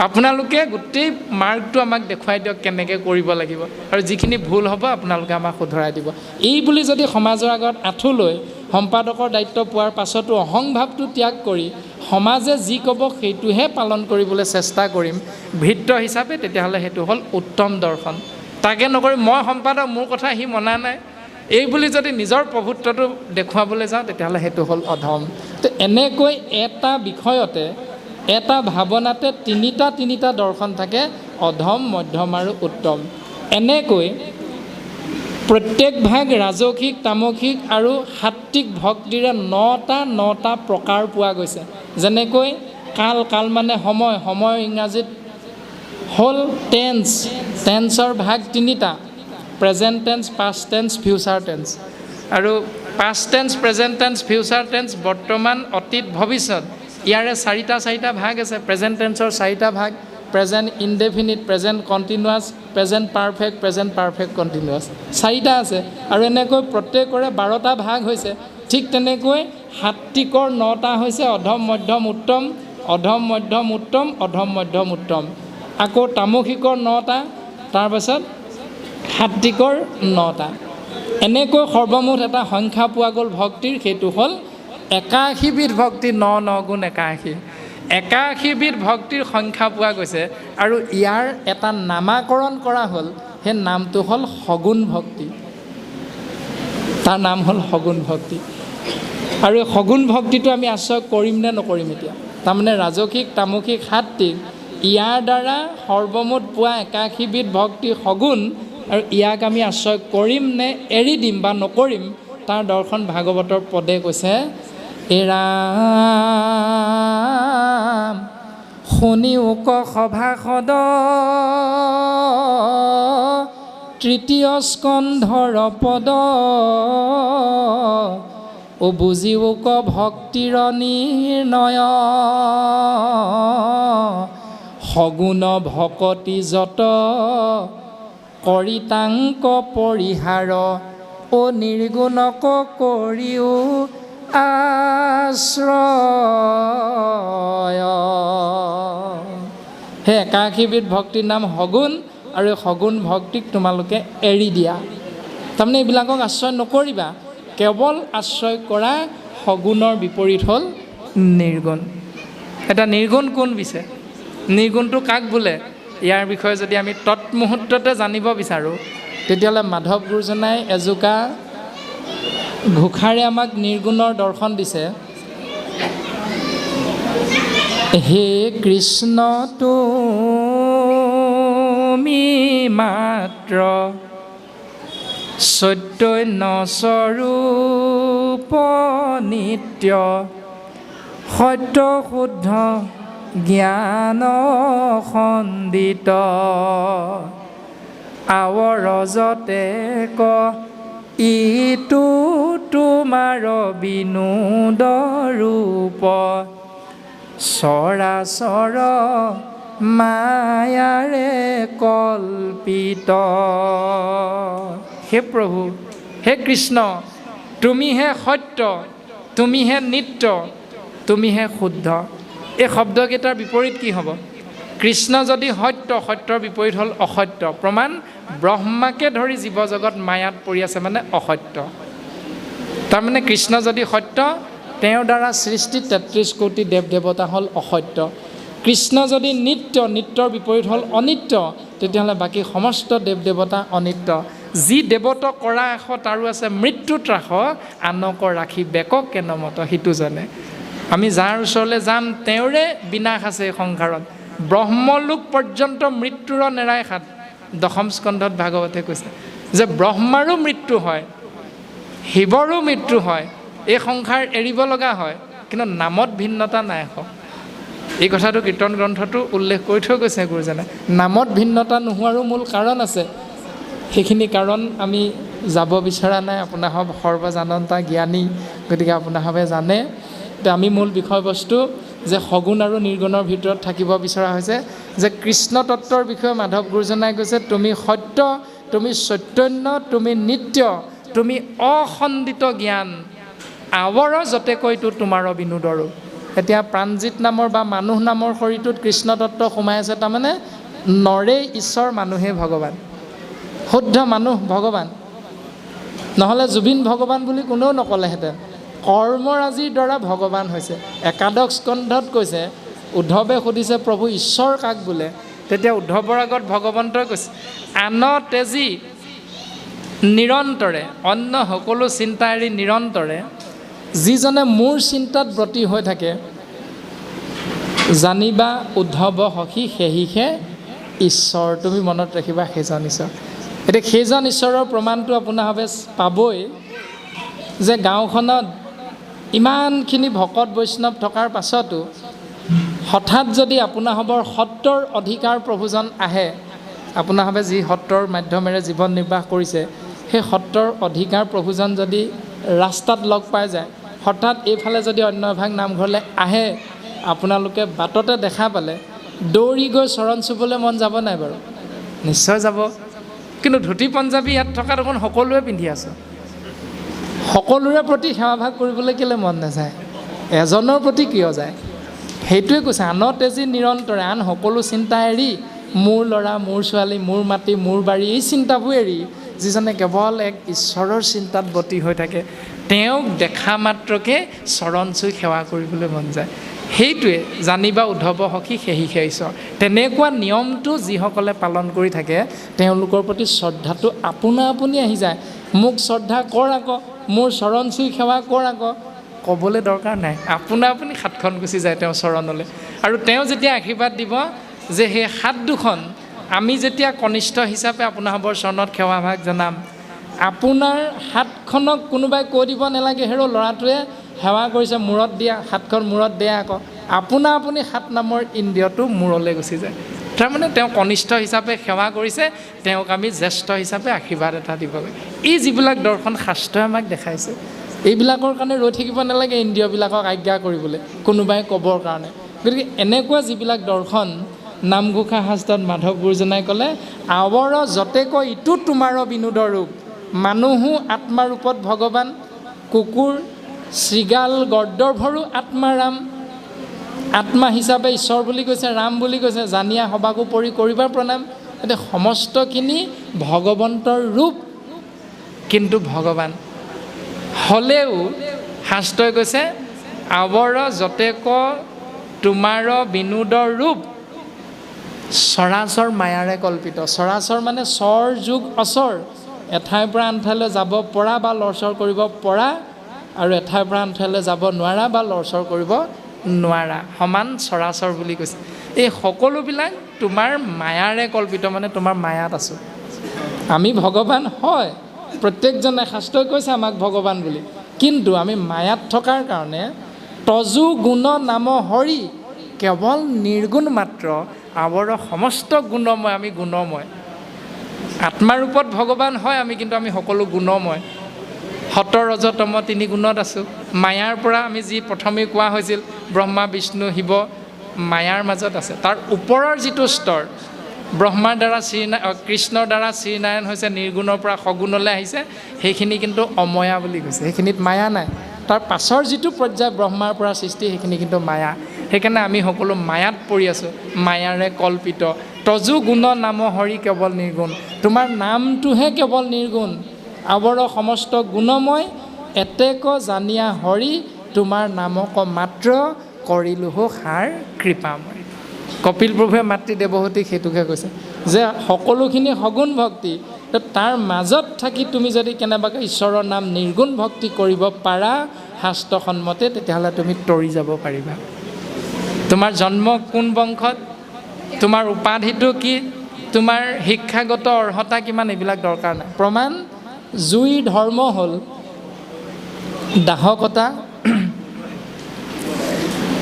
আপোনালোকে গোটেই মাৰ্গটো আমাক দেখুৱাই দিয়ক, কেনেকৈ কৰিব লাগিব, আৰু যিখিনি ভুল হ'ব আপোনালোকে আমাক শুধৰাই দিব। এই বুলি যদি সমাজৰ আগত আঁঠু লৈ সম্পাদকৰ দায়িত্ব পোৱাৰ পাছতো অহংভাৱটো ত্যাগ কৰি সমাজে যি ক'ব সেইটোহে পালন কৰিবলৈ চেষ্টা কৰিম ভৃত্য হিচাপে, তেতিয়াহ'লে সেইটো হ'ল উত্তম দৰ্শন। তাকে নকৰি মই সম্পাদক, মোৰ কথা সি মনা নাই, এই বুলি যদি নিজৰ প্ৰভুত্বটো দেখুৱাবলৈ যাওঁ, তেতিয়াহ'লে সেইটো হ'ল অধম। তো এনেকৈ এটা বিষয়তে, এটা ভাৱনাতে 3টা দৰ্শন থাকে, অধম, মধ্যম আৰু উত্তম। এনেকৈ প্ৰত্যেক ভাগ ৰাজসিক, তামসিক আৰু সাত্বিক ভক্তিৰে 9টা প্ৰকাৰ পোৱা গৈছে। যেনেকৈ কাল মানে সময় ইংৰাজীত হ'ল টেন্সৰ ভাগ 3টা, present tense, past tense, future tense. আৰু past tense, present tense, future tense, বৰ্তমান, অতীত, ভৱিষ্যত, ইয়াৰে 4টা ভাগ আছে। প্ৰেজেণ্ট টেন্সৰ 4টা ভাগ, present indefinite, present continuous, present perfect continuous, 4টা আছে। আৰু এনেকৈ প্ৰত্যেকৰে 12টা ভাগ হৈছে। ঠিক তেনেকৈ সাত্বিকৰ 9টা হৈছে, অধম, মধ্যম, উত্তম, অধম, মধ্যম, উত্তম, অধম, মধ্যম, উত্তম। আকৌ তামসিকৰ 9টা, তাৰপাছত সাত্বিকৰ 9টা। এনেকৈ সৰ্বমুঠ এটা সংখ্যা পোৱা গ'ল ভক্তিৰ, সেইটো হ'ল 81 বিধ ভক্তি। 9 গুণ 81 বিধ ভক্তিৰ সংখ্যা পোৱা গৈছে। আৰু ইয়াৰ এটা নামাকৰণ কৰা হ'ল, সেই নামটো হ'ল সগুণ ভক্তি। তাৰ নাম হ'ল সগুণ ভক্তি। আৰু এই সগুণ ভক্তিটো আমি আশ্ৰয় কৰিম নে নকৰিম এতিয়া? তাৰমানে ৰাজসিক তামসিক সাত্বিক ইয়াৰ দ্বাৰা সৰ্বমুঠ পোৱা 81বিধ ভক্তি সগুণ, আৰু ইয়াক আমি আশ্ৰয় কৰিম নে এৰি দিম বা নকৰিম, তাৰ দৰ্শন ভাগৱতৰ পদে কৈছে, এৰাম শুনি উক সভাসদ তৃতীয় স্কন্ধৰ পদ, ও বুজি উক ভক্তিৰ নিৰ্ণয়, সগুণ ভকতি যত কৰি তাংক পৰিহাৰ, ও নিৰ্গুণক কৰিও আশ্ৰয়। সেই 81বিধ ভক্তিৰ নাম সগুণ, আৰু এই সগুণ ভক্তিক তোমালোকে এৰি দিয়া। তাৰমানে এইবিলাকক আশ্ৰয় নকৰিবা। কেৱল আশ্ৰয় কৰা সগুণৰ বিপৰীত হ'ল নিৰ্গুণ। এটা নিৰ্গুণ কোন পিছে? নিৰ্গুণটো কাক বোলে? ইয়াৰ বিষয়ে যদি আমি তৎমুহূৰ্ততে জানিব বিচাৰোঁ, তেতিয়াহ'লে মাধৱ গুৰুজনাই এজোকা ঘোষাৰে আমাক নিৰ্গুণৰ দৰ্শন দিছে। হে কৃষ্ণ তুমি মাত্ৰ চৈতন্য স্বৰূপ নিত্য, সত্য শুদ্ধ জ্ঞান সন্দিত, আৱৰজতে ক ইটো তোমাৰ বিনোদ ৰূপ, চৰাচৰ মায়াৰে কল্পিত। হে প্ৰভু, হে কৃষ্ণ, তুমিহে সত্য, তুমিহে নিত্য, তুমিহে শুদ্ধ। এই শব্দকেইটাৰ বিপৰীত কি হ'ব? কৃষ্ণ যদি সত্য, সত্যৰ বিপৰীত হ'ল অসত্য। প্ৰমাণ, ব্ৰহ্মাকে ধৰি জীৱ জগত মায়াত পৰি আছে, মানে অসত্য। তাৰমানে কৃষ্ণ যদি সত্য, তেওঁৰ দ্বাৰা সৃষ্টি 33 কোটি দেৱ দেৱতা হ'ল অসত্য। কৃষ্ণ যদি নিত্য, নিত্যৰ বিপৰীত হ'ল অনিত্য, তেতিয়াহ'লে বাকী সমস্ত দেৱ দেৱতা অনিত্য। যি দেৱত কৰা এশ তাৰো আছে মৃত্যু ত্ৰাস, আনক ৰাখি বেকক কেনমত সিটো জানে। আমি যাৰ ওচৰলৈ যাম তেওঁৰে বিনাশ আছে এই সংসাৰত। ব্ৰহ্মলোক পৰ্যন্ত মৃত্যুৰ নেৰাই হাত। দশম স্কন্ধত ভাগৱতে কৈছে যে ব্ৰহ্মাৰো মৃত্যু হয়, শিৱৰো মৃত্যু হয়, এই সংসাৰ এৰিব লগা হয়, কিন্তু নামত ভিন্নতা নাই। এই কথাটো কীৰ্তন গ্ৰন্থটো উল্লেখ কৰি থৈ গৈছে গুৰুজনে। নামত ভিন্নতা নোহোৱাৰো মূল কাৰণ আছে। সেইখিনি কাৰণ আমি যাব বিচৰা নাই। আপোনাসৱ সৰ্বজানন্তা জ্ঞানী, গতিকে আপোনাসৱে জানে। এতিয়া আমি মূল বিষয়বস্তু যে সগুণ আৰু নিৰ্গুণৰ ভিতৰত থাকিব বিচৰা হৈছে যে কৃষ্ণ তত্ত্বৰ বিষয়ে মাধৱ গুৰুজনাই কৈছে, তুমি সত্য, তুমি চৈতন্য, তুমি নিত্য, তুমি অখণ্ডিত জ্ঞান, আৱৰ যতে কৈতো তোমাৰ বিনোদৰো। এতিয়া প্ৰাণজিত নামৰ বা মানুহ নামৰ শৰীৰটোত কৃষ্ণ তত্ত্ব সোমাই আছে। তাৰমানে নৰেই ঈশ্বৰ, মানুহেই ভগৱান। শুদ্ধ মানুহ ভগৱান, নহ'লে জুবিন ভগৱান বুলি কোনেও নক'লেহেঁতেন। কৰ্মৰাজিৰ দ্বাৰা ভগৱান হৈছে। একাদশ স্কন্ধত কৈছে, উদ্ধৱে সুধিছে প্ৰভু ঈশ্বৰ কাক বোলে? তেতিয়া উদ্ধৱৰ আগত ভগৱন্তই কৈছে, আন তেজী নিৰন্তৰে, অন্য সকলো চিন্তা এৰি নিৰন্তৰে যিজনে মোৰ চিন্তাত ব্ৰতী হৈ থাকে, জানিবা উদ্ধৱ সখী সেহিহে ঈশ্বৰ। তুমি মনত ৰাখিবা সেইজন ঈশ্বৰ। এতিয়া সেইজন ঈশ্বৰৰ প্ৰমাণটো আপোনাভাৱে পাবই যে গাঁওখনত ইমানখিনি ভকত বৈষ্ণৱ থকাৰ পাছতো হঠাৎ যদি আপোনাসৱৰ সত্ৰৰ অধিকাৰ প্ৰভুজন আহে, আপোনাসৱে যি সত্ৰৰ মাধ্যমেৰে জীৱন নিৰ্বাহ কৰিছে, সেই সত্ৰৰ অধিকাৰ প্ৰভুজন যদি ৰাস্তাত লগ পাই যায়, হঠাৎ এইফালে যদি অন্য এভাগ নামঘৰলৈ আহে, আপোনালোকে বাটতে দেখা পালে দৌৰি গৈ চৰণ চুবলৈ মন যাব নাই বাৰু? নিশ্চয় যাব। কিন্তু ধুতি পঞ্জাবী ইয়াত থকা দেখোন সকলোৱে পিন্ধি আছোঁ। সকলোৰে প্ৰতি সেৱাভাগ কৰিবলৈ কেলৈ মন নাযায়? এজনৰ প্ৰতি কিয় যায়? সেইটোৱে কৈছে, আন তেজী নিৰন্তৰে, আন সকলো চিন্তা এৰি মোৰ ল'ৰা, মোৰ ছোৱালী, মোৰ মাটি, মোৰ বাৰী, এই চিন্তাবোৰ এৰি যিজনে কেৱল এক ঈশ্বৰৰ চিন্তাত ব্ৰতী হৈ থাকে, তেওঁক দেখা মাত্ৰকে চৰণ চুই সেৱা কৰিবলৈ মন যায়। সেইটোৱে জানিবা উদ্ধৱ সখী সেহিহে ঈশ্বৰ। তেনেকুৱা নিয়মটো যিসকলে পালন কৰি থাকে, তেওঁলোকৰ প্ৰতি শ্ৰদ্ধাটো আপোনা আপুনি আহি যায়। মোক শ্ৰদ্ধা কৰ আকৌ, মোৰ চৰণ চুই সেৱা কৰ আকৌ। ক'বলৈ দৰকাৰ নাই, আপুনি হাতখন গুচি যায় তেওঁৰ চৰণলৈ। আৰু তেওঁ যেতিয়া আশীৰ্বাদ দিব যে সেই হাত দুখন আমি যেতিয়া কনিষ্ঠ হিচাপে আপোনাসৱৰ চৰণত সেৱাভাগ জনাম, আপোনাৰ হাতখনক কোনোবাই কৈ দিব নালাগে হেৰ' ল'ৰাটোৱে সেৱা কৰিছে মূৰত দিয়া, হাতখন মূৰত দিয়া আকৌ, আপুনি হাত নামৰ ইন্দ্ৰিয়টো মূৰলৈ গুচি যায়। তাৰমানে তেওঁ কনিষ্ঠ হিচাপে সেৱা কৰিছে, তেওঁক আমি জ্যেষ্ঠ হিচাপে আশীৰ্বাদ এটা দিব লাগে। এই যিবিলাক দৰ্শন শাস্ত্ৰই আমাক দেখাইছে, এইবিলাকৰ কাৰণে ৰৈ থাকিব নালাগে ইন্দ্ৰিয়বিলাকক আজ্ঞা কৰিবলৈ, কোনোবাই ক'বৰ কাৰণে। গতিকে এনেকুৱা যিবিলাক দৰ্শন নামঘোষা শাস্ত্ৰত মাধৱ গুৰুজনাই ক'লে, আৱৰ যতেক ইটো তোমাৰ বিনোদৰ ৰূপ, মানুহো আত্মাৰূপত ভগৱান, কুকুৰ শৃগাল গৰ্দভৰো আত্মাৰাম। আত্মা হিচাপে ঈশ্বৰ বুলি কৈছে, ৰাম বুলি কৈছে, জানিয়া সবাকো পৰি কৰিবা প্ৰণাম। এতিয়া সমস্তখিনি ভগৱন্তৰ ৰূপ, কিন্তু ভগৱান হ'লেও শাস্ত্ৰই কৈছে আৱৰ যতেক তোমাৰ বিনোদৰ ৰূপ, চৰাচৰ মায়াৰে কল্পিত। চৰাচৰ মানে চৰ যোগ অচৰ, এঠাইৰ পৰা আন ঠাইলৈ যাব পৰা বা লৰচৰ কৰিব পৰা, আৰু এঠাইৰ পৰা আন ঠাইলৈ যাব নোৱাৰা বা লৰচৰ কৰিব নোৱাৰা, সমান চৰাচৰ বুলি কৈছে। এই সকলোবিলাক তোমাৰ মায়াৰে কল্পিত, মানে তোমাৰ মায়াত আছোঁ। আমি ভগৱান হয়, প্ৰত্যেকজনে শাস্ত্ৰই কৈছে আমাক ভগৱান বুলি, কিন্তু আমি মায়াত থকাৰ কাৰণে তজু গুণ নাম হৰি, কেৱল নিৰ্গুণ মাত্ৰ, আৱৰ সমস্ত গুণময়, আমি গুণময়। আত্মাৰূপত ভগৱান হয় আমি, কিন্তু আমি সকলো গুণময়। সত ৰজ তম 3 গুণত আছোঁ। মায়াৰ পৰা আমি যি প্ৰথমেই কোৱা হৈছিল ব্ৰহ্মা বিষ্ণু শিৱ মায়াৰ মাজত আছে। তাৰ ওপৰৰ যিটো স্তৰ, ব্ৰহ্মাৰ দ্বাৰা কৃষ্ণৰ দ্বাৰা শ্ৰীনাৰায়ণ হৈছে নিৰ্গুণৰ পৰা সগুণলৈ আহিছে, সেইখিনি কিন্তু অময়া বুলি কৈছে, সেইখিনিত মায়া নাই। তাৰ পাছৰ যিটো পৰ্যায় ব্ৰহ্মাৰ পৰা সৃষ্টি, সেইখিনি কিন্তু মায়া। সেইকাৰণে আমি সকলো মায়াত পৰি আছোঁ, মায়াৰে কল্পিত। তজু গুণ নাম হৰি কেৱল নিৰ্গুণ, তোমাৰ নামটোহে কেৱল নিৰ্গুণ। আৱৰ সমস্ত গুণময়, এতেক জানিয়া হৰি, তোমাৰ নামক মাত্ৰ, কৰিলোহ সাৰ কৃপাময়। কপিল প্ৰভুৱে মাতৃ দেৱহতীক সেইটোকে কৈছে যে সকলোখিনি সগুণ ভক্তি, তাৰ মাজত থাকি তুমি যদি কেনেবাকৈ ঈশ্বৰৰ নাম নিৰ্গুণ ভক্তি কৰিব পাৰা শাস্ত্ৰসন্মতে, তেতিয়াহ'লে তুমি তৰি যাব পাৰিবা। তোমাৰ জন্ম কোন বংশত, তোমাৰ উপাধিটো কি, তোমাৰ শিক্ষাগত অৰ্হতা কিমান, এইবিলাক দৰকাৰ নাই। প্ৰমাণ, জুইৰ ধৰ্ম হ'ল দাহকতা,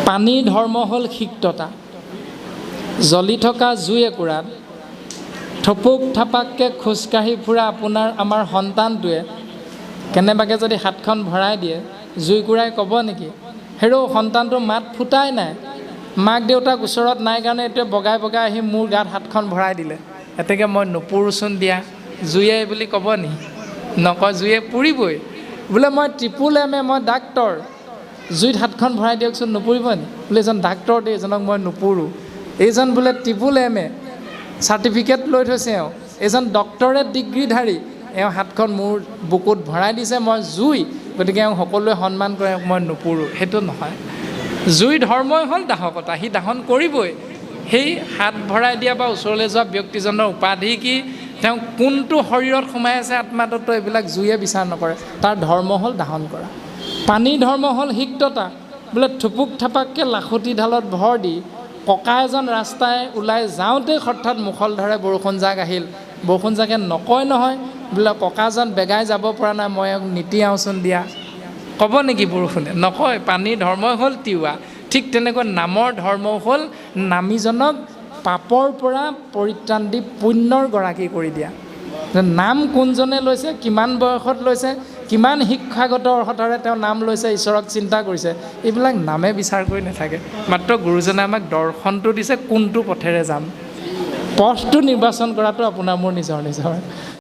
পানীৰ ধৰ্ম হ'ল সিক্ততা। জ্বলি থকা জুই একুৰাত থপুক থাপাককৈ খোজকাঢ়ি ফুৰা আমাৰ সন্তানটোৱে কেনেবাকৈ যদি হাতখন ভৰাই দিয়ে, জুইকুৰাই ক'ব নেকি হেৰৌ সন্তানটো মাত ফুটাই নাই, মাক দেউতাক ওচৰত নাই কাৰণে এইটোৱে বগাই বগাই আহি মোৰ গাত হাতখন ভৰাই দিলে, এতেকে মই নুপুৰোচোন দিয়া, জুয়ে বুলি ক'ব নি? নকয়, জুয়ে পুৰিবই। বোলে মই ট্ৰিপুল এম এ, মই ডাক্তৰ, জুইত হাতখন ভৰাই দিয়কচোন, নুপুৰিব নি? বোলে এজন ডাক্তৰ দেই, এজনক মই নুপুৰোঁ। এইজন বোলে ট্ৰিপুল এম এ চাৰ্টিফিকেট লৈ থৈছে, এইজন ডক্টৰেট ডিগ্ৰীধাৰী, এওঁ হাতখন মোৰ বুকুত ভৰাই দিছে, মই জুই, গতিকে এওঁ সকলোৱে সন্মান কৰে, মই নুপুৰোঁ। সেইটো নহয়। জুই ধৰ্মই হ'ল দাহকতা, সি দাহন কৰিবই। সেই হাত ভৰাই দিয়া বা ওচৰলৈ যোৱা ব্যক্তিজনৰ উপাধি কি, তেওঁ কোনটো শৰীৰত সোমাই আছে আত্মাতত্ব, এইবিলাক জুয়ে বিচাৰ নকৰে। তাৰ ধৰ্ম হ'ল দাহন কৰা। পানীৰ ধৰ্ম হ'ল সিক্ততা। বোলে থুপুক থাপাককৈ লাখুটি ঢালত ভৰ দি ককা এজন ৰাস্তাই ওলাই যাওঁতে হঠাৎ মুখলধাৰে বৰষুণ জাক আহিল, বৰষুণ জাকে নকয় নহয় বোলে ককাজন বেগাই যাব পৰা নাই, মই নীতি আওচোন দিয়া, ক'ব নেকি বৰষুণে? নকয়। পানীৰ ধৰ্মই হ'ল তিওৱা। ঠিক তেনেকৈ নামৰ ধৰ্ম হ'ল নামীজনক পাপৰ পৰা পৰিত্ৰাণ দি পুণ্যৰ গৰাকী কৰি দিয়া। নাম কোনজনে লৈছে, কিমান বয়সত লৈছে, কিমান শিক্ষাগত অৰ্হতাৰে তেওঁ নাম লৈছে, ঈশ্বৰক চিন্তা কৰিছে, এইবিলাক নামে বিচাৰ কৰি নাথাকে। মাত্ৰ গুৰুজনে আমাক দৰ্শনটো দিছে, কোনটো পথেৰে যাম, পথটো নিৰ্বাচন কৰাটো আপোনাৰ মোৰ নিজৰ।